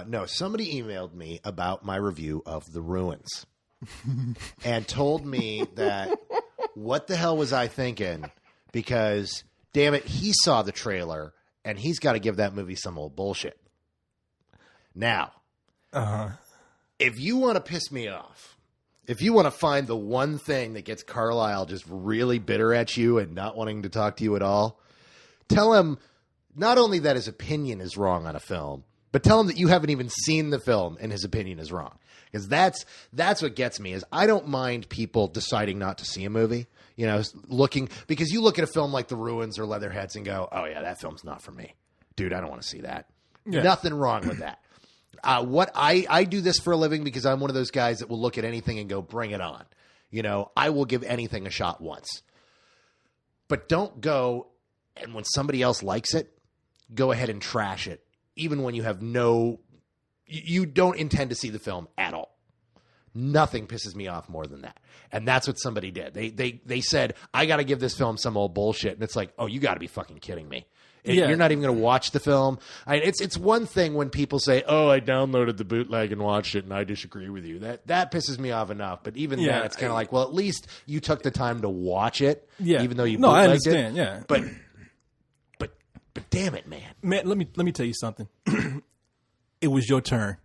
[SPEAKER 1] No, somebody emailed me about my review of The Ruins and told me that what the hell was I thinking because, damn it, he saw the trailer, and he's got to give that movie some old bullshit. Now... If you want to piss me off, if you want to find the one thing that gets Carlisle just really bitter at you and not wanting to talk to you at all, tell him not only that his opinion is wrong on a film, but tell him that you haven't even seen the film and his opinion is wrong. Because that's what gets me is I don't mind people deciding not to see a movie, because you look at a film like The Ruins or Leatherheads and go, oh yeah, that film's not for me. Dude, I don't want to see that. Yeah. Nothing wrong with that. What I do this for a living because I'm one of those guys that will look at anything and go, bring it on. You know, I will give anything a shot once. But don't go, and when somebody else likes it, go ahead and trash it, even when you have you don't intend to see the film at all. Nothing pisses me off more than that. And that's what somebody did. They said, I got to give this film some old bullshit. And it's like, oh, you got to be fucking kidding me. You're not even going to watch the film. It's one thing when people say, oh, I downloaded the bootleg and watched it and I disagree with you. That pisses me off enough. But even then, it's kind of like, well, at least you took the time to watch it, even though you bootlegged
[SPEAKER 2] I understand,
[SPEAKER 1] it.
[SPEAKER 2] Yeah.
[SPEAKER 1] But damn it, man.
[SPEAKER 2] Man, let me tell you something. It was your turn.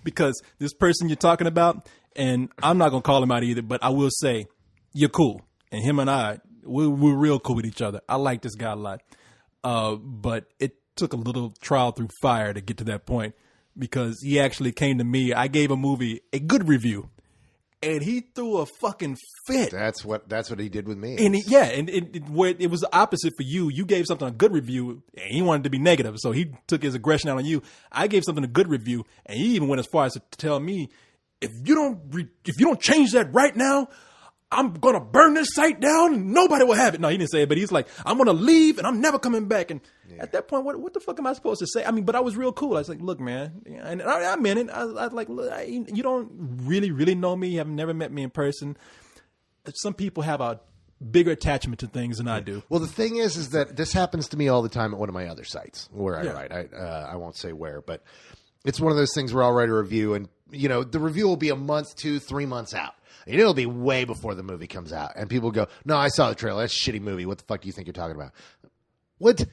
[SPEAKER 2] Because this person you're talking about, and I'm not going to call him out either, but I will say, you're cool. And him and I, we're real cool with each other. I like this guy a lot. But it took a little trial through fire to get to that point because he actually came to me. I gave a movie a good review, and he threw a fucking fit.
[SPEAKER 1] That's what he did with me.
[SPEAKER 2] And it was the opposite for you. You gave something a good review, and he wanted to be negative, so he took his aggression out on you. I gave something a good review, and he even went as far as to tell me, if you don't change that right now, I'm going to burn this site down and nobody will have it. No, he didn't say it, but he's like, I'm going to leave and I'm never coming back. And at that point, what the fuck am I supposed to say? I mean, but I was real cool. I was like, look, man. And I meant it. I was like, look, you don't really know me. You have never met me in person. Some people have a bigger attachment to things than I do.
[SPEAKER 1] Well, the thing is that this happens to me all the time at one of my other sites where I write. I won't say where, but it's one of those things where I'll write a review and, you know, the review will be a month, 2, 3 months out. And it'll be way before the movie comes out. And people go, no, I saw the trailer. That's a shitty movie. What the fuck do you think you're talking about? What?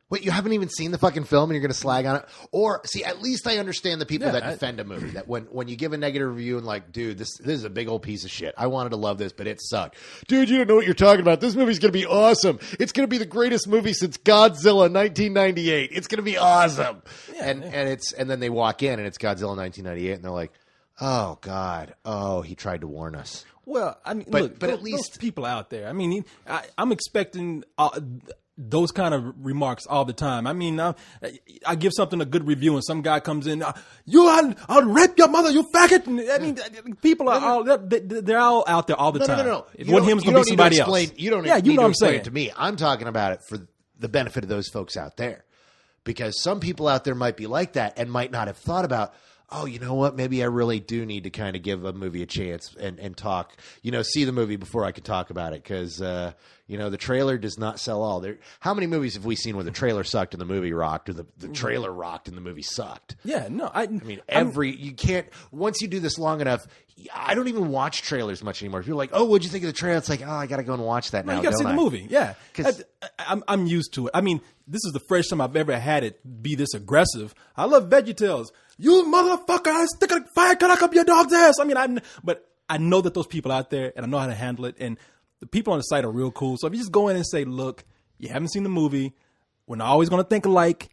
[SPEAKER 1] Wait, you haven't even seen the fucking film and you're going to slag on it? Or, see, at least I understand the people that defend a movie. That when you give a negative review and like, dude, this is a big old piece of shit. I wanted to love this, but it sucked. Dude, you don't know what you're talking about. This movie's going to be awesome. It's going to be the greatest movie since Godzilla 1998. It's going to be awesome. Yeah, and then they walk in and it's Godzilla 1998 and they're like, oh, God. Oh, he tried to warn us.
[SPEAKER 2] Well, I mean,
[SPEAKER 1] but at least
[SPEAKER 2] those people out there. I mean, I'm expecting those kind of remarks all the time. I mean, I give something a good review and some guy comes in, I'll rape your mother, you faggot. And, I mean, people are they're all out there all the time.
[SPEAKER 1] No.
[SPEAKER 2] One him's going to be somebody else.
[SPEAKER 1] You don't need to explain it to me. I'm talking about it for the benefit of those folks out there. Because some people out there might be like that and might not have thought about, oh, you know what? Maybe I really do need to kind of give a movie a chance and talk, see the movie before I could talk about it. Because, the trailer does not sell all. How many movies have we seen where the trailer sucked and the movie rocked, or the trailer rocked and the movie sucked?
[SPEAKER 2] Yeah, no.
[SPEAKER 1] You can't, once you do this long enough, I don't even watch trailers much anymore. People are like, oh, what'd you think of the trailer? It's like, oh, I got to go and watch that now.
[SPEAKER 2] You got to see the movie. Yeah. I'm used to it. I mean, this is the first time I've ever had it be this aggressive. I love VeggieTales. You motherfucker, I stick a fire cut up your dog's ass. I mean, but I know that those people out there, and I know how to handle it. And the people on the site are real cool. So if you just go in and say, look, you haven't seen the movie. We're not always going to think alike.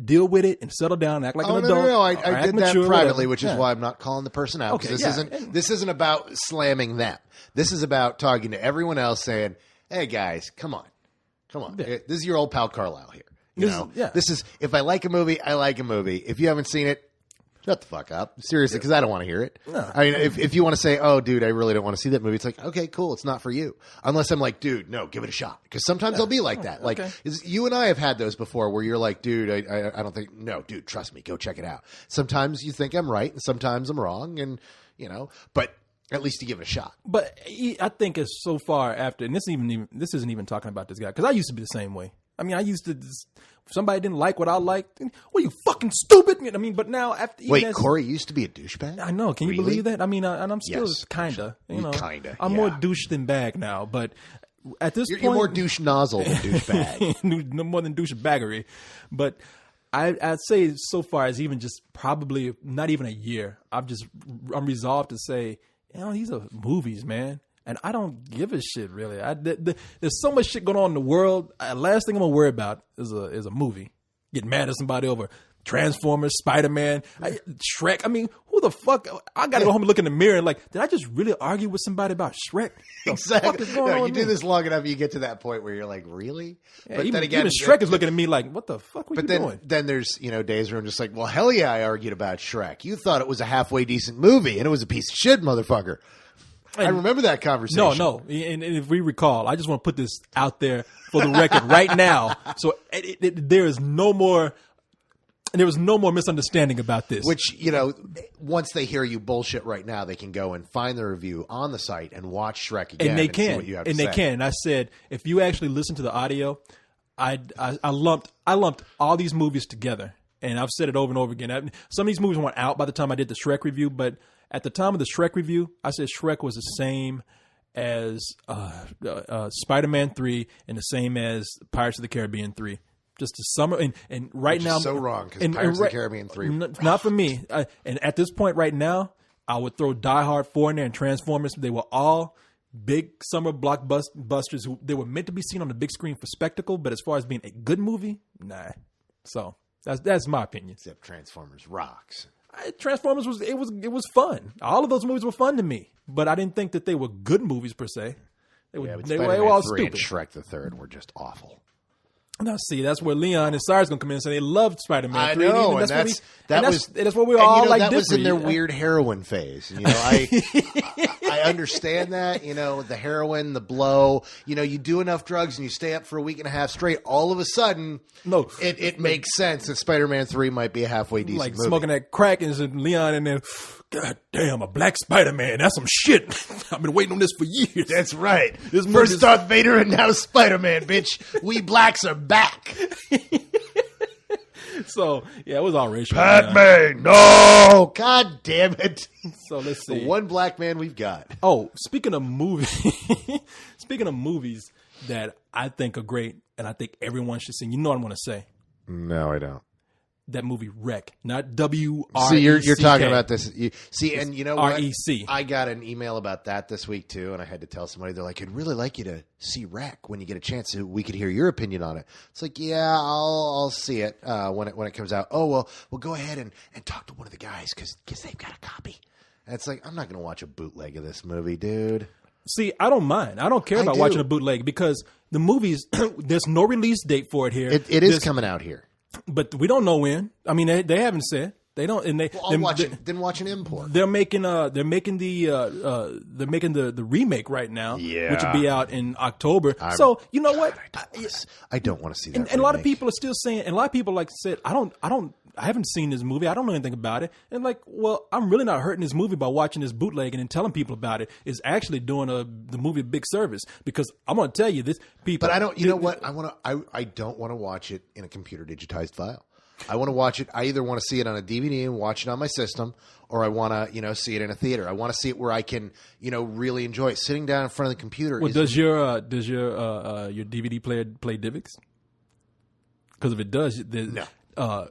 [SPEAKER 2] Deal with it and settle down and act like an adult.
[SPEAKER 1] No. I did that privately, which is why I'm not calling the person out. Okay, this isn't about slamming them. This is about talking to everyone else saying, hey, guys, come on. Yeah. This is your old pal Carlisle here. This is, if I like a movie, I like a movie. If you haven't seen it, shut the fuck up. Seriously, because I don't want to hear it. No. I mean, if you want to say, oh, dude, I really don't want to see that movie, it's like, okay, cool, it's not for you. Unless I'm like, dude, no, give it a shot. Because sometimes I'll be like that. Like, you and I have had those before where you're like, dude, I don't think, no, dude, trust me, go check it out. Sometimes you think I'm right, and sometimes I'm wrong, and, but at least you give it a shot.
[SPEAKER 2] But I think it's so far after, and this isn't even talking about this guy, because I used to be the same way. I mean, I used to, if somebody didn't like what I liked, what, you fucking stupid? I mean, but now after...
[SPEAKER 1] Wait, Corey used to be a douchebag?
[SPEAKER 2] I know. Can you believe that? I mean, and I'm still kind of,
[SPEAKER 1] Kinda,
[SPEAKER 2] I'm more douche than bag now, but at this point...
[SPEAKER 1] You're more douche nozzle than douchebag.
[SPEAKER 2] No more than douchebaggery. But I'd say so far as even just probably not even a year, I'm resolved to say, these are movies, man. And I don't give a shit, really. There's so much shit going on in the world. Last thing I'm going to worry about is a movie. Get mad at somebody over Transformers, Spider-Man, Shrek. I mean, who the fuck? I got to go home and look in the mirror and like, did I just really argue with somebody about Shrek?
[SPEAKER 1] Exactly.
[SPEAKER 2] What the fuck is going on
[SPEAKER 1] You
[SPEAKER 2] with
[SPEAKER 1] do
[SPEAKER 2] me?
[SPEAKER 1] this long enough, you get to that point where you're like, really?
[SPEAKER 2] Yeah,
[SPEAKER 1] But
[SPEAKER 2] even,
[SPEAKER 1] then again,
[SPEAKER 2] even Shrek is looking at me like, what the fuck were you doing?
[SPEAKER 1] Then there's, days where I'm just like, well, hell yeah, I argued about Shrek. You thought it was a halfway decent movie, and it was a piece of shit, motherfucker. I remember that conversation.
[SPEAKER 2] No. And if we recall, I just want to put this out there for the record right now. So there was no more misunderstanding about this.
[SPEAKER 1] Which, once they hear you bullshit right now, they can go and find the review on the site and watch Shrek again.
[SPEAKER 2] And they can.
[SPEAKER 1] See what you have to
[SPEAKER 2] and
[SPEAKER 1] say.
[SPEAKER 2] they can. And I said, if you actually listen to the audio, I lumped all these movies together. And I've said it over and over again. Some of these movies weren't out by the time I did the Shrek review, but at the time of the Shrek review, I said Shrek was the same as Spider-Man 3 and the same as Pirates of the Caribbean 3. Just the summer, and right now,
[SPEAKER 1] so wrong because Pirates of the Caribbean 3.
[SPEAKER 2] Not for me. And at this point right now, I would throw Die Hard 4 in there and Transformers. They were all big summer blockbusters. They were meant to be seen on the big screen for spectacle, but as far as being a good movie, nah. So that's my opinion.
[SPEAKER 1] Except Transformers rocks.
[SPEAKER 2] Transformers was fun. All of those movies were fun to me, but I didn't think that they were good movies per se. They were all
[SPEAKER 1] Spider-Man 3
[SPEAKER 2] stupid.
[SPEAKER 1] and Shrek the Third were just awful.
[SPEAKER 2] Now, see, that's where Leon and Cyrus gonna come in and say they loved Spider-Man
[SPEAKER 1] I
[SPEAKER 2] 3.
[SPEAKER 1] know,
[SPEAKER 2] and
[SPEAKER 1] that's
[SPEAKER 2] what we all like.
[SPEAKER 1] That was in their
[SPEAKER 2] different.
[SPEAKER 1] weird heroin phase. I understand that. The heroin, the blow. You do enough drugs and you stay up for a week and a half straight. All of a sudden, it makes sense that Spider-Man 3 might be a halfway decent
[SPEAKER 2] like
[SPEAKER 1] movie.
[SPEAKER 2] smoking that crack and Leon in there. God damn, a black Spider-Man. That's some shit. I've been waiting on this for years.
[SPEAKER 1] That's right.
[SPEAKER 2] This
[SPEAKER 1] First Darth Vader and now Spider-Man, bitch. We blacks are back.
[SPEAKER 2] So, yeah, it was all racial.
[SPEAKER 1] Padme, no! God damn it.
[SPEAKER 2] So, let's see.
[SPEAKER 1] The one black man we've got.
[SPEAKER 2] Oh, speaking of movies that I think are great and I think everyone should see, you know what I'm going to say.
[SPEAKER 1] No, I don't.
[SPEAKER 2] That movie Wreck, not W-R-E-C-K.
[SPEAKER 1] See, you're talking about this. And you know what?
[SPEAKER 2] R-E-C.
[SPEAKER 1] I got an email about that this week, too, and I had to tell somebody. They're like, I'd really like you to see Wreck when you get a chance so we could hear your opinion on it. It's like, yeah, I'll see it when it comes out. Oh, well, go ahead and talk to one of the guys because they've got a copy. And it's like, I'm not going to watch a bootleg of this movie, dude.
[SPEAKER 2] See, I don't mind. I don't care about watching a bootleg because the movies, there's no release date for it here.
[SPEAKER 1] It is coming out here.
[SPEAKER 2] But we don't know when. I mean, they haven't said. They don't, and
[SPEAKER 1] I'll watch it. Then watch an import.
[SPEAKER 2] They're making the remake right now, which will be out in October. So you know what?
[SPEAKER 1] I don't want to see that.
[SPEAKER 2] And a lot of people are still saying, and a lot of people like said, I haven't seen this movie. I don't know anything about it. And like, well, I'm really not hurting this movie by watching this bootleg and then telling people about it. Is actually doing the movie a big service because I'm going to tell you this people.
[SPEAKER 1] But I don't. You know what? I don't want to watch it in a computer digitized file. I want to watch it. I either want to see it on a DVD and watch it on my system, or I want to, see it in a theater. I want to see it where I can, really enjoy it. Sitting down in front of the computer.
[SPEAKER 2] Well, does your DVD player play DivX? Because if it does,
[SPEAKER 1] no.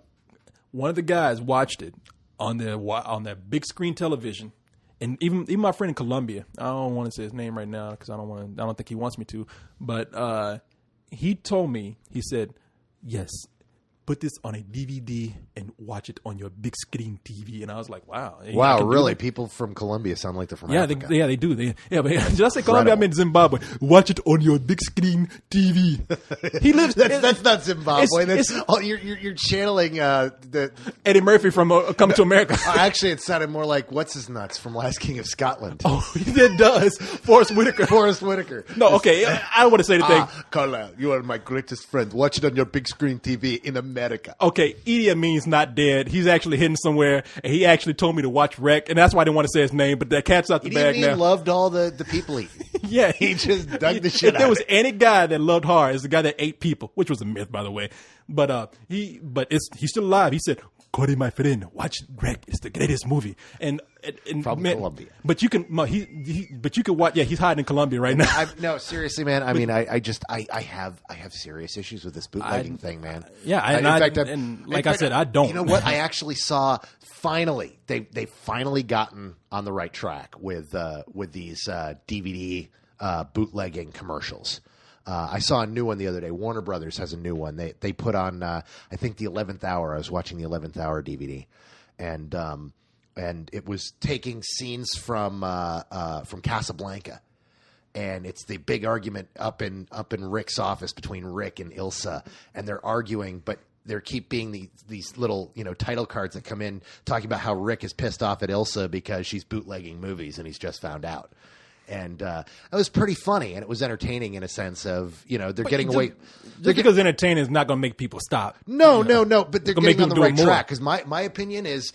[SPEAKER 2] One of the guys watched it on their big screen television, and even my friend in Colombia. I don't want to say his name right now because I don't think he wants me to. But he told me, he said, yes, put this on a DVD and watch it on your big screen TV. And I was like, wow.
[SPEAKER 1] Wow, really? People from Colombia sound like they're from Africa.
[SPEAKER 2] They do. But did I say Colombia? I meant Zimbabwe. Watch it on your big screen TV. He lives.
[SPEAKER 1] That's not Zimbabwe. You're channeling the
[SPEAKER 2] Eddie Murphy from Coming to America.
[SPEAKER 1] Actually, it sounded more like what's his nuts from Last King of Scotland.
[SPEAKER 2] Oh, it does. Forrest Whitaker. No, okay. I don't want to say anything.
[SPEAKER 1] Carlisle, you are my greatest friend. Watch it on your big screen TV in America.
[SPEAKER 2] Okay, Idi Amin's not dead. He's actually hidden somewhere, and he actually told me to watch Wreck, and that's why I didn't want to say his name, but that cat's out the bag now.
[SPEAKER 1] He loved all the people eating.
[SPEAKER 2] Yeah.
[SPEAKER 1] He just dug the shit out.
[SPEAKER 2] If there was any guy that loved horror, it's the guy that ate people, which was a myth, by the way. But he's still alive. He said, Cody, my friend, watch Wreck. It's the greatest movie. And
[SPEAKER 1] from Colombia.
[SPEAKER 2] But you can watch. Yeah, he's hiding in Colombia right now.
[SPEAKER 1] No, seriously, man. I mean, I have serious issues with this bootlegging thing, man.
[SPEAKER 2] Yeah, like I said, I don't.
[SPEAKER 1] You know what? I actually saw finally they finally gotten on the right track with these DVD bootlegging commercials. I saw a new one the other day. Warner Brothers has a new one. They put on I think the 11th Hour. I was watching the 11th Hour DVD, and it was taking scenes from Casablanca. And it's the big argument up in Rick's office between Rick and Ilsa, and they're arguing, but there keep being these little title cards that come in talking about how Rick is pissed off at Ilsa because she's bootlegging movies and he's just found out. And it was pretty funny, and it was entertaining in a sense of they're getting away.
[SPEAKER 2] Because entertaining is not going to make people stop.
[SPEAKER 1] No, but they're getting on the right track. Because my opinion is.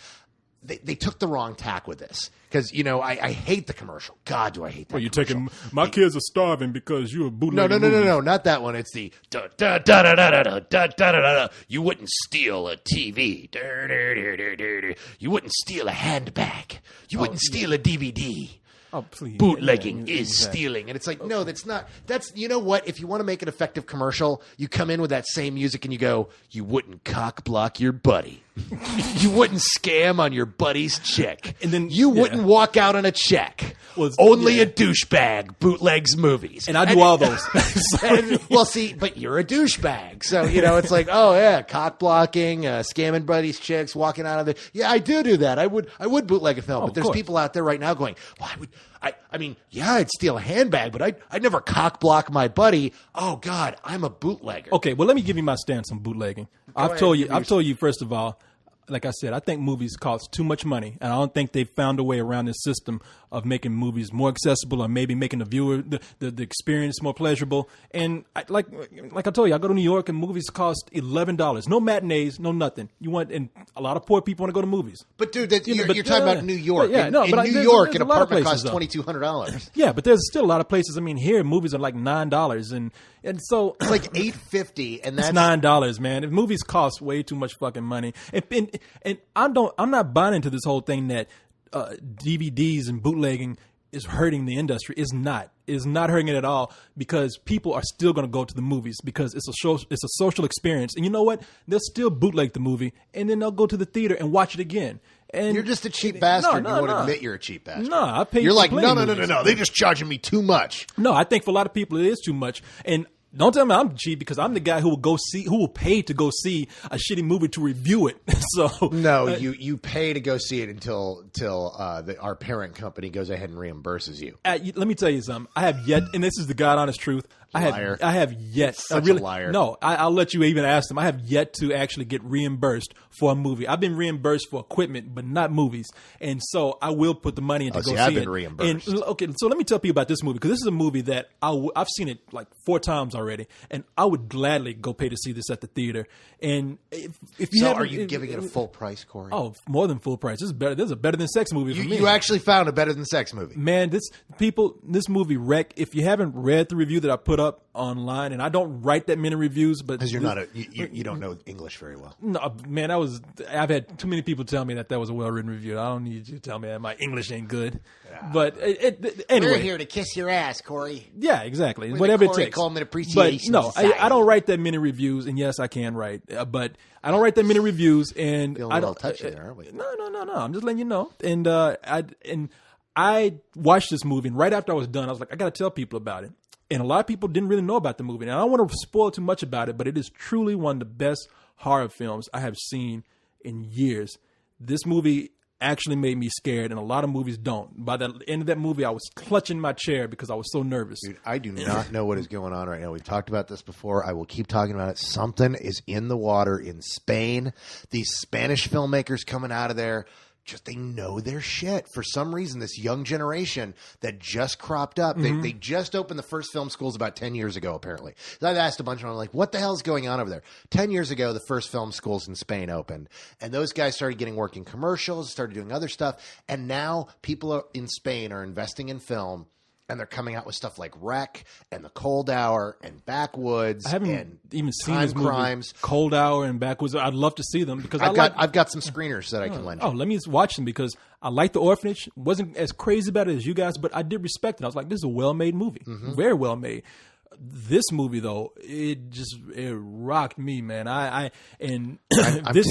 [SPEAKER 1] They took the wrong tack with this because I hate the commercial. God, do I hate that?
[SPEAKER 2] Well, you're
[SPEAKER 1] commercial.
[SPEAKER 2] taking my kids are starving because you're bootlegging.
[SPEAKER 1] No, not that one. It's the da da da da da da da da da. You wouldn't steal a TV. You wouldn't steal a handbag. You wouldn't steal a DVD.
[SPEAKER 2] Oh, please.
[SPEAKER 1] Bootlegging is stealing. And it's like, no, that's not. That's, you know what? If you want to make an effective commercial, you come in with that same music and you go, you wouldn't cock block your buddy. You wouldn't scam on your buddy's chick. And then you wouldn't walk out on a check. Well, only a douchebag bootlegs movies.
[SPEAKER 2] And I do all those.
[SPEAKER 1] Well, see, but you're a douchebag. So, it's like, oh, yeah, cock blocking, scamming buddies' chicks, walking out of the. Yeah, I do that. I would bootleg a film. But there's people out there right now going, well, I mean, I'd steal a handbag, but I'd never cock block my buddy. Oh, God, I'm a bootlegger.
[SPEAKER 2] Okay, well, let me give you my stance on bootlegging. I've told you, first of all, like I said, I think movies cost too much money, and I don't think they've found a way around this system of making movies more accessible, or maybe making the viewer the experience more pleasurable. And like I told you, I go to New York and movies cost $11. No matinees, no nothing. And a lot of poor people want to go to movies.
[SPEAKER 1] But dude, you're talking about New York. In New York, an apartment costs $2,200.
[SPEAKER 2] Yeah, but there's still a lot of places. I mean, here movies are like $9, and so
[SPEAKER 1] it's like $8.50, and that's
[SPEAKER 2] $9, man. If movies cost way too much fucking money, and I'm not buying into this whole thing that DVDs and bootlegging is hurting the industry. It's not hurting it at all, because people are still going to go to the movies because it's a social experience. And you know what? They'll still bootleg the movie, and then they'll go to the theater and watch it again. And
[SPEAKER 1] you're just a cheap bastard. You won't admit you're a cheap bastard.
[SPEAKER 2] No, I pay.
[SPEAKER 1] You're like, no. They're just charging me too much.
[SPEAKER 2] No, I think for a lot of people it is too much. And don't tell me I'm cheap, because I'm the guy who will pay to go see a shitty movie to review it. So
[SPEAKER 1] no, you pay to go see it until our parent company goes ahead and reimburses you.
[SPEAKER 2] Let me tell you something. I have yet, and this is the God honest truth.
[SPEAKER 1] Liar.
[SPEAKER 2] I have yet.
[SPEAKER 1] Such a liar.
[SPEAKER 2] No, I'll let you even ask them. I have yet to actually get reimbursed for a movie. I've been reimbursed for equipment, but not movies. And so I will put the money in to go see
[SPEAKER 1] I've
[SPEAKER 2] it.
[SPEAKER 1] been reimbursed.
[SPEAKER 2] And, okay, so let me tell you about this movie, because this is a movie that I've seen it like 4 times already, and I would gladly go pay to see this at the theater. And if you
[SPEAKER 1] are you giving it a full price, Corey?
[SPEAKER 2] Oh, more than full price. This is better. This is a better than sex movie for me.
[SPEAKER 1] You actually found a better than sex movie,
[SPEAKER 2] man. This movie wreck. If you haven't read the review that I put up online, and I don't write that many reviews, but
[SPEAKER 1] because you don't know English very well.
[SPEAKER 2] No, man, I've had too many people tell me that was a well written review. I don't need you to tell me that my English ain't good. Yeah. But anyway,
[SPEAKER 1] we're here to kiss your ass, Corey.
[SPEAKER 2] Yeah, exactly. Whatever it takes.
[SPEAKER 1] Coleman Appreciation
[SPEAKER 2] But no,
[SPEAKER 1] Society.
[SPEAKER 2] I don't write that many reviews, and yes, I can write, but I don't write that many reviews. And
[SPEAKER 1] feeling a little touchy there, aren't we?
[SPEAKER 2] No. I'm just letting you know. And I watched this movie, and right after I was done, I was like, I got to tell people about it. And a lot of people didn't really know about the movie. And I don't want to spoil too much about it, but it is truly one of the best horror films I have seen in years. This movie actually made me scared, and a lot of movies don't. By the end of that movie, I was clutching my chair because I was so nervous.
[SPEAKER 1] Dude, I do not know what is going on right now. We've talked about this before. I will keep talking about it. Something is in the water in Spain. These Spanish filmmakers coming out of there, they know their shit. For some reason, this young generation that just cropped up, they just opened the first film schools about 10 years ago, apparently. I've asked a bunch of them, like, what the hell's going on over there? 10 years ago, the first film schools in Spain opened, and those guys started getting work in commercials, started doing other stuff, and now people in Spain are investing in film, and they're coming out with stuff like Wreck and The Cold Hour and Backwoods.
[SPEAKER 2] I haven't even seen
[SPEAKER 1] Time
[SPEAKER 2] this movie.
[SPEAKER 1] Crimes.
[SPEAKER 2] Cold Hour and Backwoods. I'd love to see them because
[SPEAKER 1] I've got some screeners that I can lend you.
[SPEAKER 2] Oh, let me watch them because I like The Orphanage. Wasn't as crazy about it as you guys, but I did respect it. I was like, this is a well-made movie. Very well made. This movie, though, it rocked me, man. I'm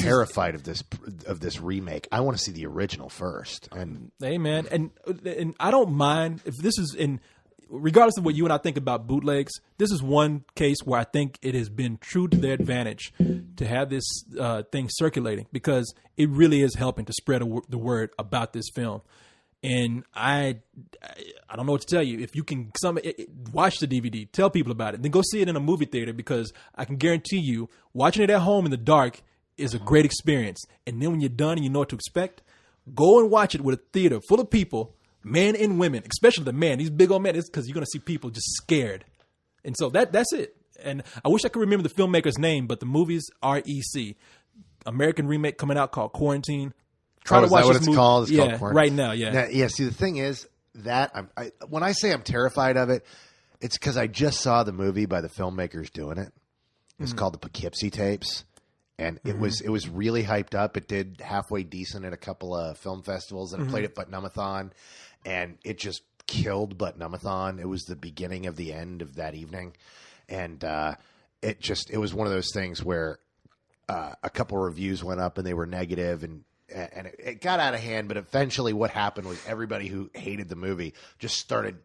[SPEAKER 2] terrified
[SPEAKER 1] of this remake. I want to see the original first. And
[SPEAKER 2] hey, man, and I don't mind if this is in. regardless of what you and I think about bootlegs, this is one case where I think it has been true to their advantage to have this thing circulating, because it really is helping to spread the word about this film. And I don't know what to tell you. If you can watch the DVD, tell people about it, then go see it in a movie theater, because I can guarantee you watching it at home in the dark is a great experience. And then when you're done and you know what to expect, go and watch it with a theater full of people, men and women, especially the men, these big old men, it's because you're going to see people just scared. And so that's it. And I wish I could remember the filmmaker's name, but the movie's REC. American remake coming out called Quarantine. Try to watch
[SPEAKER 1] what
[SPEAKER 2] this
[SPEAKER 1] it's
[SPEAKER 2] movie.
[SPEAKER 1] called? It's
[SPEAKER 2] yeah,
[SPEAKER 1] called
[SPEAKER 2] right now, yeah.
[SPEAKER 1] Yeah, see, the thing is that when I say I'm terrified of it, it's because I just saw the movie by the filmmakers doing it. It's called the Poughkeepsie Tapes. And it was really hyped up. It did halfway decent at a couple of film festivals, and it played at Butt-Numb-a-thon, and it just killed Butt-Numb-a-thon. It was the beginning of the end of that evening, and it was one of those things where a couple of reviews went up and they were negative, and it got out of hand. But eventually, what happened was everybody who hated the movie just started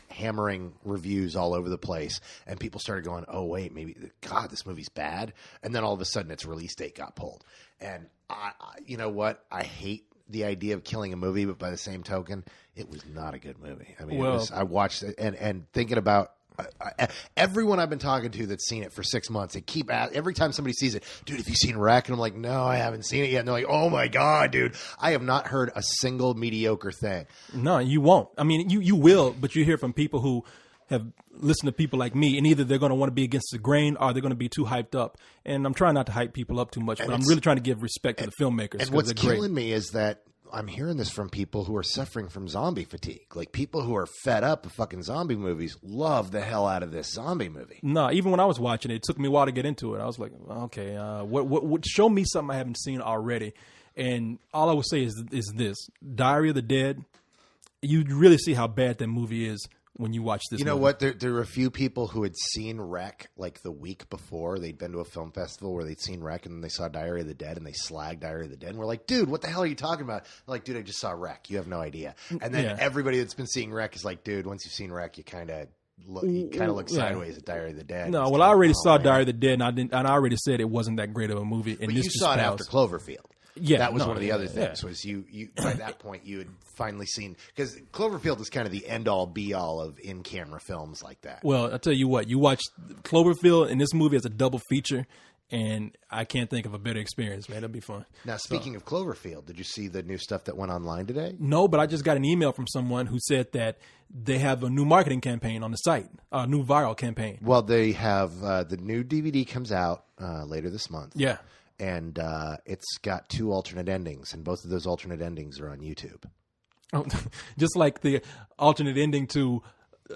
[SPEAKER 1] hammering reviews all over the place, and people started going, oh wait, maybe God, this movie's bad. And then all of a sudden its release date got pulled. And I you know what, I hate the idea of killing a movie, but by the same token, it was not a good movie. I mean, I watched it and thinking about everyone I've been talking to that's seen it for 6 months, they keep every time somebody sees it, dude, have you seen Wreck? And I'm like, no, I haven't seen it yet. And they're like, oh my God, dude, I have not heard a single mediocre thing.
[SPEAKER 2] No, you won't. I mean, you will, but you hear from people who have listened to people like me, and either they're going to want to be against the grain or they're going to be too hyped up. And I'm trying not to hype people up too much, but I'm really trying to give respect to the filmmakers.
[SPEAKER 1] And what's killing me is that I'm hearing this from people who are suffering from zombie fatigue. Like, people who are fed up with fucking zombie movies love the hell out of this zombie movie.
[SPEAKER 2] No, even when I was watching it, it took me a while to get into it. I was like, okay, what show me something I haven't seen already. And all I would say is this: Diary of the Dead. You really see how bad that movie is when you watch this.
[SPEAKER 1] You know
[SPEAKER 2] movie.
[SPEAKER 1] what? There were a few people who had seen Wreck like the week before. They'd been to a film festival where they'd seen Wreck, and then they saw Diary of the Dead, and they slagged Diary of the Dead. And we're like, dude, what the hell are you talking about? They're like, dude, I just saw Wreck. You have no idea. And then everybody that's been seeing Wreck is like, dude, once you've seen Wreck, you kind of look sideways at Diary of the Dead.
[SPEAKER 2] No, well, I already saw Diary of the Dead, and I already said it wasn't that great of a movie. And
[SPEAKER 1] but you saw it after Cloverfield.
[SPEAKER 2] Yeah,
[SPEAKER 1] that was one of the other things. Was you by that point you had finally seen, because Cloverfield is kind of the end all be all of in camera films like that.
[SPEAKER 2] Well, I'll tell you what, you watch Cloverfield and this movie as a double feature, and I can't think of a better experience, man. It'll be fun.
[SPEAKER 1] Now, speaking of Cloverfield, did you see the new stuff that went online today?
[SPEAKER 2] No, but I just got an email from someone who said that they have a new marketing campaign on the site, a new viral campaign.
[SPEAKER 1] Well, they have the new DVD comes out later this month.
[SPEAKER 2] Yeah.
[SPEAKER 1] And it's got 2 alternate endings, and both of those alternate endings are on YouTube.
[SPEAKER 2] Oh, just like the alternate ending to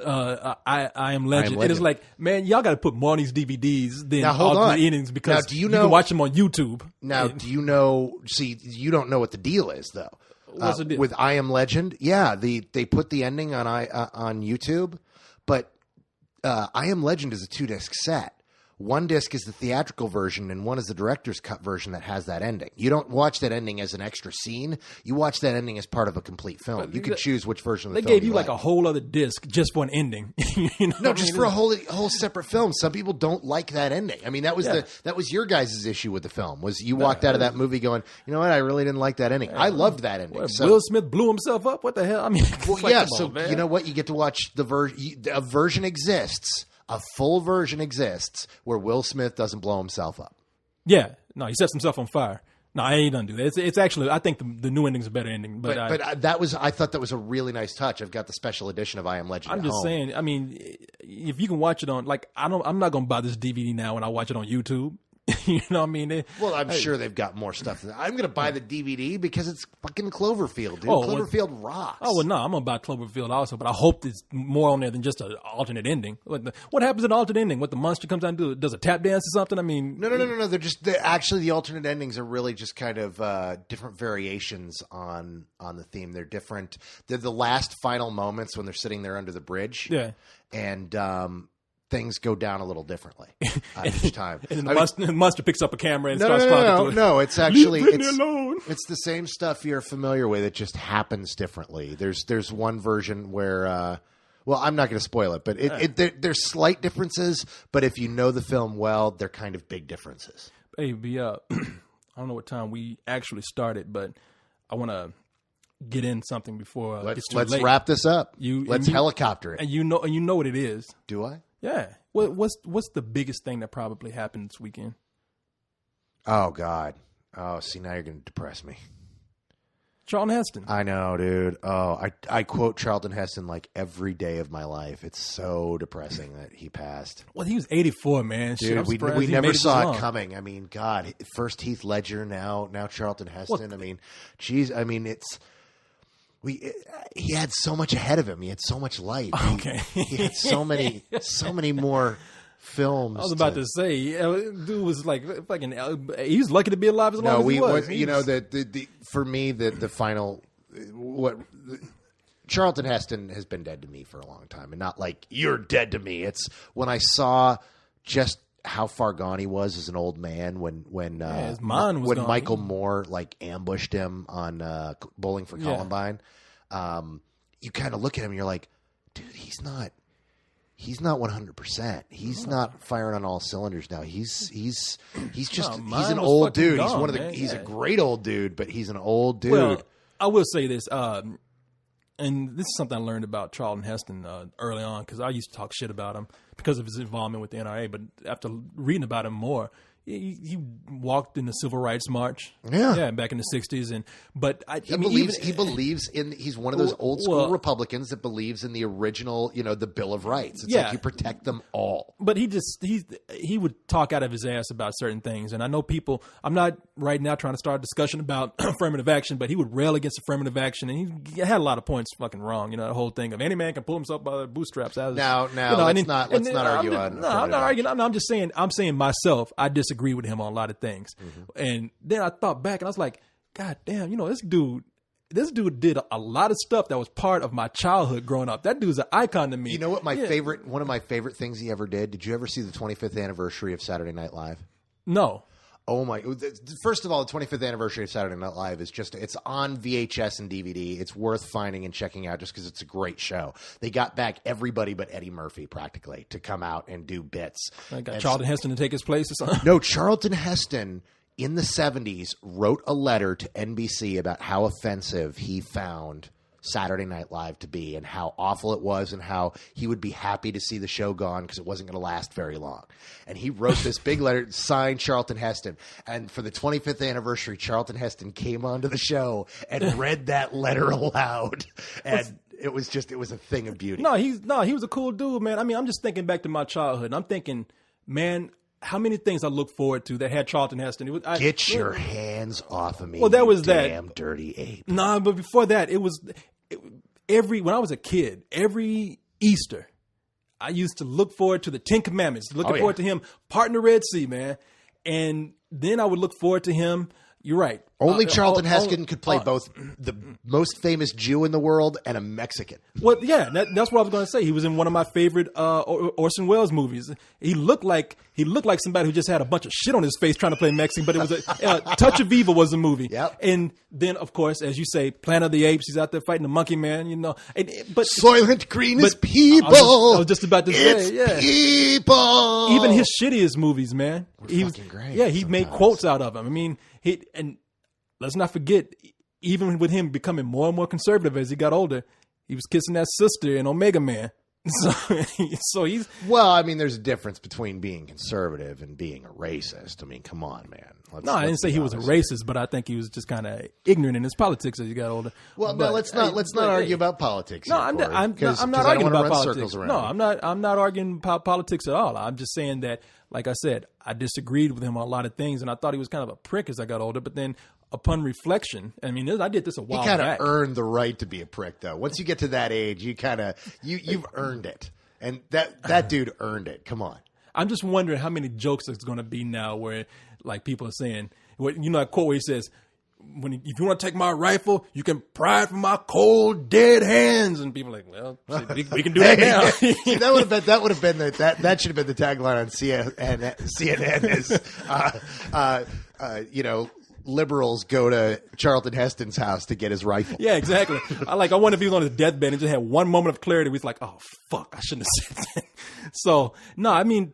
[SPEAKER 2] I Am Legend. It is like, man, y'all got to put more on these DVDs than alternate endings, because now, you can watch them on YouTube.
[SPEAKER 1] Now, do you know? See, you don't know what the deal is, though.
[SPEAKER 2] What's the deal?
[SPEAKER 1] With I Am Legend? Yeah, they put the ending on YouTube, but I Am Legend is a 2-disc set. One disc is the theatrical version, and one is the director's cut version that has that ending. You don't watch that ending as an extra scene. You watch that ending as part of a complete film. But you can choose which version of the film
[SPEAKER 2] they gave you like a whole other disc just for an ending. You know
[SPEAKER 1] no, just for a whole separate film. Some people don't like that ending. I mean, that was your guys' issue with the film, was you walked out of that movie going, you know what, I really didn't like that ending. I loved that ending.
[SPEAKER 2] What, Will Smith blew himself up? What the hell? I mean,
[SPEAKER 1] well, yeah, so you know what? You get to watch a version exists. A full version exists where Will Smith doesn't blow himself up.
[SPEAKER 2] Yeah. No, he sets himself on fire. No, I ain't gonna do that. It's actually, I think the new ending's a better ending. But
[SPEAKER 1] I thought that was a really nice touch. I've got the special edition of I Am Legend.
[SPEAKER 2] I'm just saying, I mean, if you can watch it on, like, I'm not gonna buy this DVD now when I watch it on YouTube. You know what I mean?
[SPEAKER 1] Well, I'm sure they've got more stuff. I'm going to buy the DVD because it's fucking Cloverfield, dude. Cloverfield rocks.
[SPEAKER 2] Oh, well, no, I'm going to buy Cloverfield also, but I hope there's more on there than just an alternate ending. What happens in an alternate ending? What the monster comes out and do? Does a tap dance or something? I mean...
[SPEAKER 1] No. Actually, the alternate endings are really just kind of different variations on the theme. They're different. They're the last final moments when they're sitting there under the bridge.
[SPEAKER 2] Yeah.
[SPEAKER 1] And... things go down a little differently each time.
[SPEAKER 2] And the monster picks up a camera and starts talking to it.
[SPEAKER 1] No, it's actually
[SPEAKER 2] alone.
[SPEAKER 1] It's the same stuff you're familiar with. It just happens differently. There's one version where Well, I'm not going to spoil it, but there's slight differences. But if you know the film well, they're kind of big differences.
[SPEAKER 2] Hey, I don't know what time we actually started, but I want to get in something before
[SPEAKER 1] let's wrap this up. Let's helicopter it.
[SPEAKER 2] And you know what it is.
[SPEAKER 1] Do I?
[SPEAKER 2] Yeah. What's the biggest thing that probably happened this weekend?
[SPEAKER 1] Oh God. Oh, see, now you're going to depress me.
[SPEAKER 2] Charlton Heston.
[SPEAKER 1] I know, dude. Oh, I quote Charlton Heston like every day of my life. It's so depressing that he passed.
[SPEAKER 2] Well, he was 84, man.
[SPEAKER 1] Dude, we never saw it coming. I mean, God, first Heath Ledger, now Charlton Heston. I mean, geez, I mean, he had so much ahead of him. He had so much light.
[SPEAKER 2] Okay.
[SPEAKER 1] He had so many more films.
[SPEAKER 2] I was about to say, dude was like fucking. He was lucky to be alive as long as he was.
[SPEAKER 1] You know, for me, the final Charlton Heston has been dead to me for a long time, and not like you're dead to me. It's when I saw just how far gone he was as an old man when
[SPEAKER 2] his mind was gone.
[SPEAKER 1] Michael Moore like ambushed him on Bowling for Columbine. You kind of look at him and you're like, dude, he's not 100%. He's not firing on all cylinders now. He's an old dude. He's one of the. He's a great old dude, but he's an old dude.
[SPEAKER 2] Well, I will say this, and this is something I learned about Charlton Heston early on because I used to talk shit about him because of his involvement with the NRA. But after reading about him more, he walked in the Civil Rights March, back in the '60s,
[SPEAKER 1] he's one of those old school Republicans that believes in the original, the Bill of Rights. It's like you protect them all.
[SPEAKER 2] But he would talk out of his ass about certain things, and I know people. I'm not right now trying to start a discussion about affirmative action, but he would rail against affirmative action, and he had a lot of points fucking wrong. The whole thing of any man can pull himself by the bootstraps.
[SPEAKER 1] Let's not argue on.
[SPEAKER 2] No, I'm not arguing. I'm just saying. I'm saying myself. I disagree with him on a lot of things. And then I thought back and I was like, God damn, this dude did a lot of stuff that was part of my childhood growing up. That dude's an icon to me.
[SPEAKER 1] You know what one of my favorite things he ever did? Did you ever see the 25th anniversary of Saturday Night Live?
[SPEAKER 2] No.
[SPEAKER 1] Oh my! First of all, the 25th anniversary of Saturday Night Live is it's on VHS and DVD. It's worth finding and checking out just because it's a great show. They got back everybody but Eddie Murphy practically to come out and do bits.
[SPEAKER 2] I got Charlton Heston to take his place or something?
[SPEAKER 1] No, Charlton Heston in the 70s wrote a letter to NBC about how offensive he found Saturday Night Live to be and how awful it was and how he would be happy to see the show gone because it wasn't going to last very long. And he wrote this big letter, signed Charlton Heston. And for the 25th anniversary, Charlton Heston came onto the show and read that letter aloud. And it was a thing of beauty.
[SPEAKER 2] He was a cool dude, man. I mean, I'm just thinking back to my childhood and I'm thinking, man, how many things I look forward to that had Charlton Heston.
[SPEAKER 1] Get your hands off of me.
[SPEAKER 2] Well, that was
[SPEAKER 1] damn dirty ape.
[SPEAKER 2] Nah, but before that, when I was a kid, every Easter, I used to look forward to the Ten Commandments, forward to him parting the Red Sea, man. And then I would look forward to him. You're right.
[SPEAKER 1] Only Charlton Heston could play both the most famous Jew in the world and a Mexican.
[SPEAKER 2] Well, yeah, that's what I was going to say. He was in one of my favorite Orson Welles movies. He looked like somebody who just had a bunch of shit on his face trying to play Mexican. But it was Touch of Evil was the movie.
[SPEAKER 1] Yep.
[SPEAKER 2] And then, of course, as you say, Planet of the Apes. He's out there fighting the monkey man. But
[SPEAKER 1] Soylent Green is people.
[SPEAKER 2] I was just about to say,
[SPEAKER 1] people.
[SPEAKER 2] Even his shittiest movies, man.
[SPEAKER 1] He was great.
[SPEAKER 2] Yeah, he made quotes out of them. I mean, and let's not forget, even with him becoming more and more conservative as he got older, he was kissing that sister in Omega Man. So he's...
[SPEAKER 1] Well, I mean, there's a difference between being conservative and being a racist. I mean, come on, man.
[SPEAKER 2] I didn't say he was a racist, but I think he was just kind of ignorant in his politics as he got older.
[SPEAKER 1] Well, no, let's not argue about politics.
[SPEAKER 2] No, I'm not arguing about politics. No, I'm not arguing about politics at all. I'm just saying that, like I said, I disagreed with him on a lot of things, and I thought he was kind of a prick as I got older. But then, upon reflection, I mean, I did this a while back.
[SPEAKER 1] You kind of earned the right to be a prick, though. Once you get to that age, you've earned it, and that dude earned it. Come on.
[SPEAKER 2] I'm just wondering how many jokes there's going to be now where, like, people are saying, a quote where he says, if you want to take my rifle, you can pry it from my cold, dead hands. And people are like, well, we can do that now.
[SPEAKER 1] See, that would have been that should have been the tagline on CNN is, liberals go to Charlton Heston's house to get his rifle.
[SPEAKER 2] Yeah, exactly. I wonder if he was on his deathbed and just had one moment of clarity. He's like, oh, fuck, I shouldn't have said that. So, no, I mean,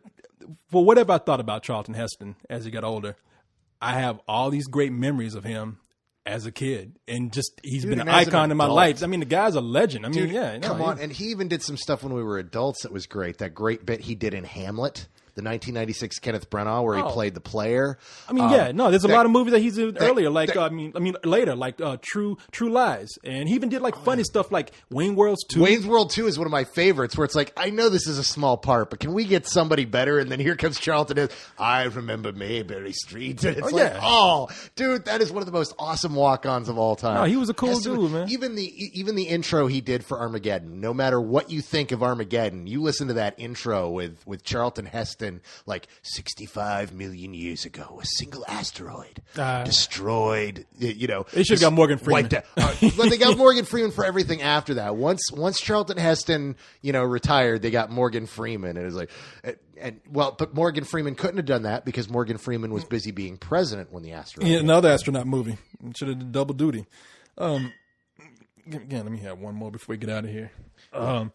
[SPEAKER 2] for whatever I thought about Charlton Heston as he got older, I have all these great memories of him as a kid, and just he's been an icon in my life. I mean, the guy's a legend. I mean,
[SPEAKER 1] come on. And he even did some stuff when we were adults that was great. That great bit he did in Hamlet, the 1996 Kenneth Branagh, where he played the player.
[SPEAKER 2] I mean, there's a lot of movies that he's in earlier, later, like True Lies, and he even did like funny stuff like Wayne's World 2.
[SPEAKER 1] Wayne's World 2 is one of my favorites, where it's like, I know this is a small part, but can we get somebody better? And then here comes Charlton Heston. I remember Mayberry Street. And it's dude, that is one of the most awesome walk-ons of all time.
[SPEAKER 2] No, he was a cool dude, man.
[SPEAKER 1] Even the intro he did for Armageddon. No matter what you think of Armageddon, you listen to that intro with Charlton Heston. Like 65 million years ago, a single asteroid destroyed.
[SPEAKER 2] They should have got Morgan Freeman.
[SPEAKER 1] But they got Morgan Freeman for everything after that. Once Charlton Heston, retired, they got Morgan Freeman, and it was like, but Morgan Freeman couldn't have done that because Morgan Freeman was busy being president when the asteroid.
[SPEAKER 2] Yeah, another astronaut movie. Should have did double duty. Again, let me have one more before we get out of here. No,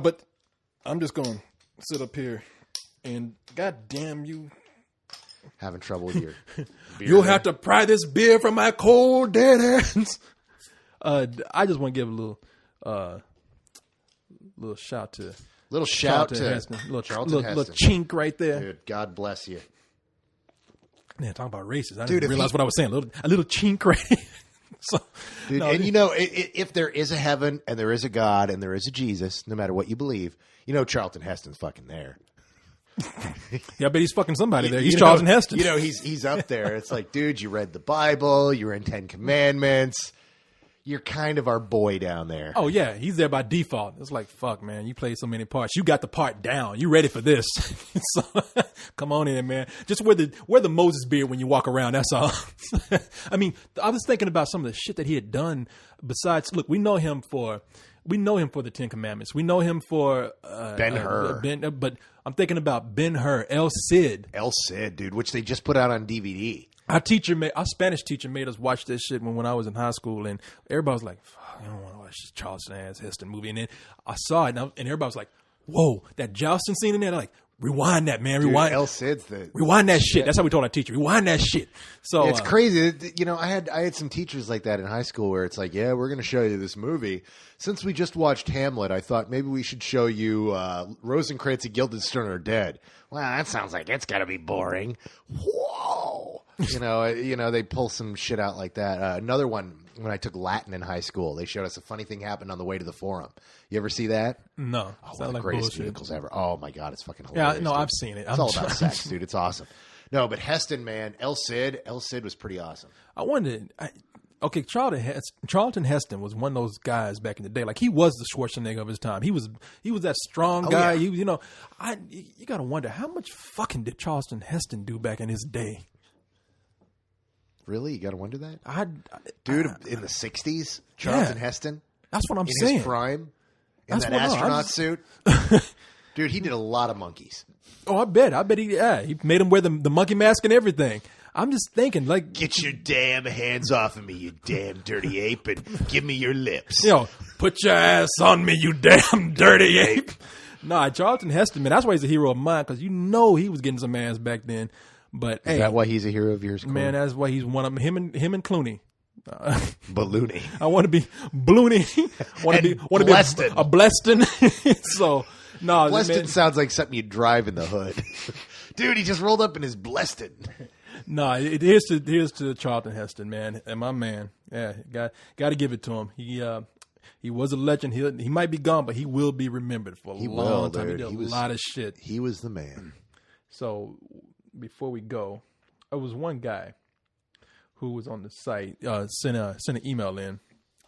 [SPEAKER 2] but I'm just going to sit up here. And goddamn you,
[SPEAKER 1] having trouble with your beer.
[SPEAKER 2] You'll have to pry this beer from my cold dead hands. I just want to give a little shout to
[SPEAKER 1] Heston.
[SPEAKER 2] Little chink right there.
[SPEAKER 1] Dude, God bless you.
[SPEAKER 2] Man, talking about racist. I didn't realize what I was saying. A little chink right here. So,
[SPEAKER 1] dude, if there is a heaven and there is a God and there is a Jesus, no matter what you believe, Charlton Heston's fucking there.
[SPEAKER 2] Yeah, I bet he's fucking somebody there. He's Charlton Heston.
[SPEAKER 1] He's up there. It's like, dude, you read the Bible. You're in 10 Commandments. You're kind of our boy down there.
[SPEAKER 2] Oh, yeah. He's there by default. It's like, fuck, man. You played so many parts. You got the part down. You ready for this. So, come on in, man. Just wear the Moses beard when you walk around. That's all. I mean, I was thinking about some of the shit that he had done besides, look, we know him for the 10 Commandments. We know him for
[SPEAKER 1] Ben-Hur.
[SPEAKER 2] But I'm thinking about Ben-Hur, El Cid.
[SPEAKER 1] El Cid, dude, which they just put out on DVD.
[SPEAKER 2] Our Spanish teacher made us watch this shit when I was in high school, and everybody was like, fuck, I don't want to watch this Charlton Heston movie. And then I saw it, and everybody was like, whoa, that jousting scene in there, like, rewind that, man. Rewind.
[SPEAKER 1] Dude, El Cid's
[SPEAKER 2] rewind that shit. That's how we told our teacher. Rewind that shit. So
[SPEAKER 1] it's crazy. I had some teachers like that in high school where it's like, yeah, we're going to show you this movie. Since we just watched Hamlet, I thought maybe we should show you Rosencrantz and Guildenstern Are Dead. Well, that sounds like it's got to be boring. Whoa. They pull some shit out like that. Another one, when I took Latin in high school, they showed us a funny thing happened on the way to the forum. You ever see that?
[SPEAKER 2] No.
[SPEAKER 1] One of the greatest musicals ever. Oh, my God. It's fucking hilarious.
[SPEAKER 2] Yeah, no, I've seen it.
[SPEAKER 1] It's all about sex, dude. It's awesome. No, but Heston, man, El Cid was pretty awesome.
[SPEAKER 2] I wondered, Charlton Heston was one of those guys back in the day. Like, he was the Schwarzenegger of his time. He was that strong guy. Yeah. You got to wonder, how much fucking did Charlton Heston do back in his day?
[SPEAKER 1] Really? You got to wonder that? In the 60s, Charlton Heston?
[SPEAKER 2] That's what I'm saying.
[SPEAKER 1] In his prime? In that astronaut suit? Dude, he did a lot of monkeys.
[SPEAKER 2] Oh, I bet he made him wear the monkey mask and everything. I'm just thinking, like...
[SPEAKER 1] Get your damn hands off of me, you damn dirty ape, and give me your lips.
[SPEAKER 2] Put your ass on me, you damn dirty ape. Nah, Charlton Heston, man, that's why he's a hero of mine, because he was getting some ass back then. But
[SPEAKER 1] is that why he's a hero of yours, Corey?
[SPEAKER 2] Man, that's why he's one of them. Him and Clooney.
[SPEAKER 1] Ballooney.
[SPEAKER 2] I want to be Blooney. Want to be a Bleston. So no,
[SPEAKER 1] Bleston sounds like something you drive in the hood. Dude, he just rolled up in his Bleston.
[SPEAKER 2] No, here's to Charlton Heston, man, and my man. Yeah, got to give it to him. He was a legend. He might be gone, but he will be remembered for a long time. Dude. He did a lot of shit.
[SPEAKER 1] He was the man.
[SPEAKER 2] So before we go, there was one guy who was on the site sent an email in,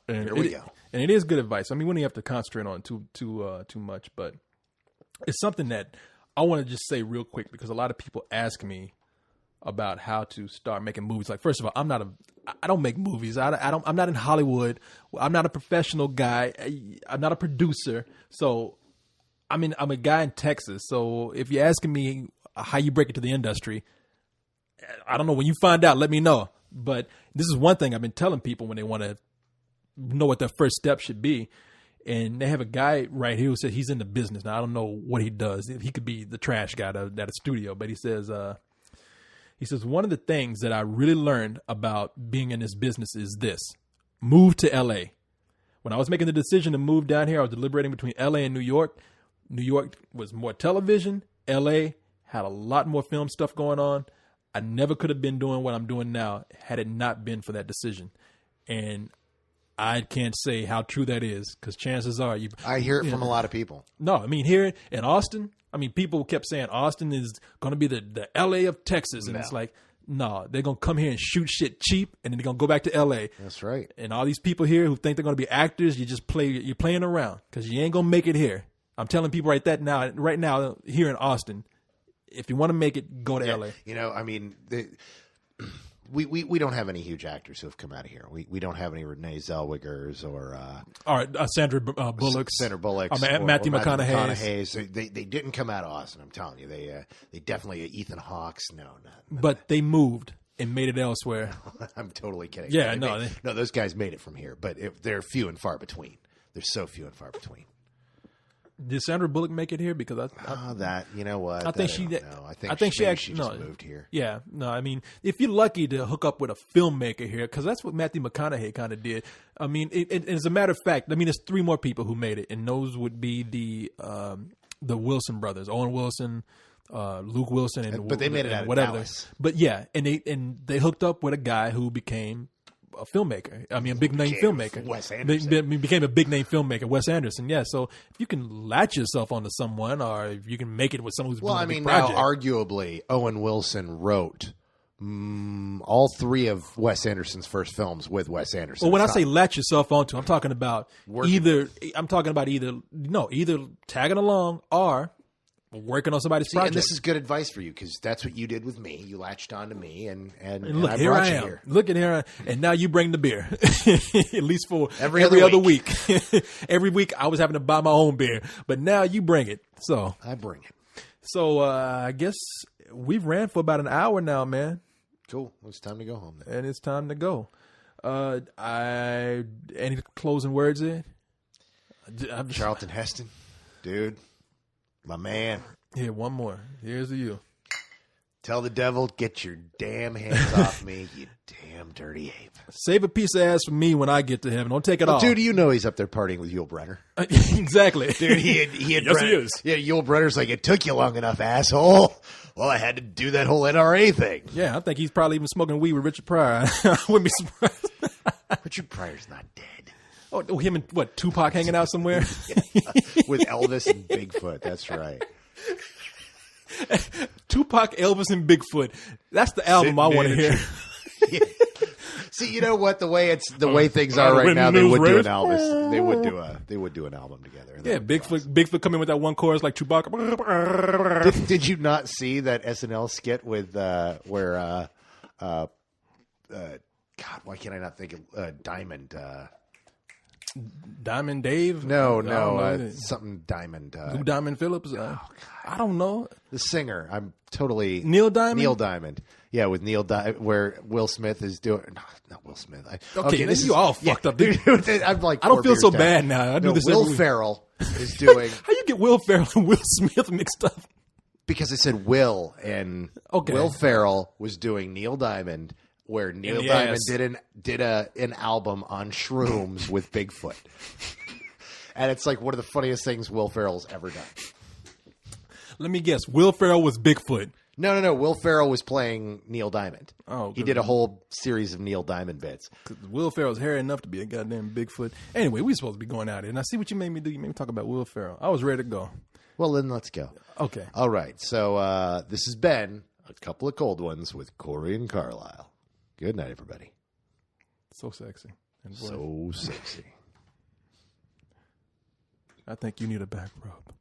[SPEAKER 2] and
[SPEAKER 1] there we go.
[SPEAKER 2] And it is good advice. I mean, we don't have to concentrate on it too much, but it's something that I want to just say real quick because a lot of people ask me about how to start making movies. Like, first of all, I don't make movies. I'm not in Hollywood. I'm not a professional guy. I'm not a producer. So I'm a guy in Texas. So if you're asking me how you break into the industry, I don't know. When you find out, let me know. But this is one thing I've been telling people when they want to know what their first step should be. And they have a guy right here who says he's in the business. Now, I don't know what he does. He could be the trash guy at a studio. But he says, one of the things that I really learned about being in this business is this. Move to L.A. When I was making the decision to move down here, I was deliberating between L.A. and New York. New York was more television. L.A. had a lot more film stuff going on. I never could have been doing what I'm doing now had it not been for that decision. And I can't say how true that is because chances are
[SPEAKER 1] I hear it from a lot of people.
[SPEAKER 2] No, I mean, here in Austin, people kept saying Austin is going to be the L.A. of Texas. And It's like, no, they're going to come here and shoot shit cheap and then they're going to go back to L.A.
[SPEAKER 1] That's right.
[SPEAKER 2] And all these people here who think they're going to be actors, you're playing around because you ain't going to make it here. I'm telling people right now here in Austin, if you want to make it, go to L.A.
[SPEAKER 1] We don't have any huge actors who have come out of here. We don't have any Renee Zellwegers or
[SPEAKER 2] Sandra Bullock, Matthew
[SPEAKER 1] McConaughey. They didn't come out of Austin. I'm telling you, they definitely Ethan Hawke's. No,
[SPEAKER 2] but they moved and made it elsewhere.
[SPEAKER 1] I'm totally kidding.
[SPEAKER 2] Yeah,
[SPEAKER 1] no, those guys made it from here, but they're few and far between. They're so few and far between.
[SPEAKER 2] Did Sandra Bullock make it here? Because
[SPEAKER 1] you know what?
[SPEAKER 2] I think she actually
[SPEAKER 1] just moved here.
[SPEAKER 2] Yeah, no, I mean, if you're lucky to hook up with a filmmaker here, because that's what Matthew McConaughey kind of did. I mean, as a matter of fact, there's 3 more people who made it, and those would be the Wilson brothers, Owen Wilson, Luke Wilson,
[SPEAKER 1] but they made it out of Dallas.
[SPEAKER 2] But yeah, and they hooked up with a guy who became a filmmaker. A big name filmmaker.
[SPEAKER 1] Wes Anderson.
[SPEAKER 2] Became a big name filmmaker, Wes Anderson. Yeah. So if you can latch yourself onto someone, or if you can make it with someone who's doing a big project.
[SPEAKER 1] Now arguably Owen Wilson wrote all 3 of Wes Anderson's first films with Wes Anderson.
[SPEAKER 2] Well, when I say latch yourself onto, I'm talking about either tagging along or working on somebody's project.
[SPEAKER 1] And this is good advice for you because that's what you did with me. You latched onto me, and
[SPEAKER 2] look,
[SPEAKER 1] I
[SPEAKER 2] here
[SPEAKER 1] brought
[SPEAKER 2] I
[SPEAKER 1] you
[SPEAKER 2] am.
[SPEAKER 1] here.
[SPEAKER 2] Look at here, and now you bring the beer, at least for every other week. Every week I was having to buy my own beer, but now you bring it. So
[SPEAKER 1] I bring it.
[SPEAKER 2] So I guess we've ran for about an hour now, man.
[SPEAKER 1] Cool. It's time to go home then.
[SPEAKER 2] And it's time to go. Any closing words there?
[SPEAKER 1] Charlton Heston, dude. My man.
[SPEAKER 2] Here, one more. Here's to you.
[SPEAKER 1] Tell the devil, get your damn hands off me, you damn dirty ape.
[SPEAKER 2] Save a piece of ass for me when I get to heaven. Don't take it off.
[SPEAKER 1] Dude, you know he's up there partying with Yul Brynner.
[SPEAKER 2] Exactly.
[SPEAKER 1] Dude, he had
[SPEAKER 2] yes, he is.
[SPEAKER 1] Yeah, Yul Brynner's like, it took you long enough, asshole. Well, I had to do that whole NRA thing.
[SPEAKER 2] Yeah, I think he's probably even smoking weed with Richard Pryor. I wouldn't be surprised.
[SPEAKER 1] Richard Pryor's not dead.
[SPEAKER 2] Oh, him and Tupac hanging out somewhere?
[SPEAKER 1] Yeah, with Elvis and Bigfoot. That's right.
[SPEAKER 2] Tupac, Elvis, and Bigfoot. That's the album I want to hear.
[SPEAKER 1] Yeah. See, you know what? The way things are right now, they would do an Elvis. They would do an album together.
[SPEAKER 2] Yeah, Bigfoot come in with that one chorus like Chewbacca.
[SPEAKER 1] Did you not see that SNL skit with where God, why can't I not think of Diamond?
[SPEAKER 2] Diamond Dave?
[SPEAKER 1] No, something Diamond.
[SPEAKER 2] Lou Diamond Phillips? I don't know.
[SPEAKER 1] The singer. I'm totally...
[SPEAKER 2] Neil Diamond?
[SPEAKER 1] Neil Diamond. Yeah, with Neil Diamond, where Will Smith is doing... No, not Will Smith.
[SPEAKER 2] Okay, this is all fucked up. Dude.
[SPEAKER 1] I'm like,
[SPEAKER 2] I don't feel so bad now. I do this
[SPEAKER 1] Will Ferrell is doing...
[SPEAKER 2] How you get Will Ferrell and Will Smith mixed up?
[SPEAKER 1] Because I said Will, and Will Ferrell was doing Neil Diamond... where Neil Diamond did an album on shrooms with Bigfoot. And it's like one of the funniest things Will Ferrell's ever done.
[SPEAKER 2] Let me guess. Will Ferrell was Bigfoot.
[SPEAKER 1] No. Will Ferrell was playing Neil Diamond.
[SPEAKER 2] Oh,
[SPEAKER 1] he did a whole series of Neil Diamond bits.
[SPEAKER 2] Will Ferrell's hairy enough to be a goddamn Bigfoot. Anyway, we're supposed to be going out here. And I see what you made me do. You made me talk about Will Ferrell. I was ready to go.
[SPEAKER 1] Well, then let's go.
[SPEAKER 2] Okay.
[SPEAKER 1] All right. So this has been A Couple of Cold Ones with Corey and Carlisle. Good night, everybody.
[SPEAKER 2] So sexy.
[SPEAKER 1] So sexy.
[SPEAKER 2] I think you need a back rub.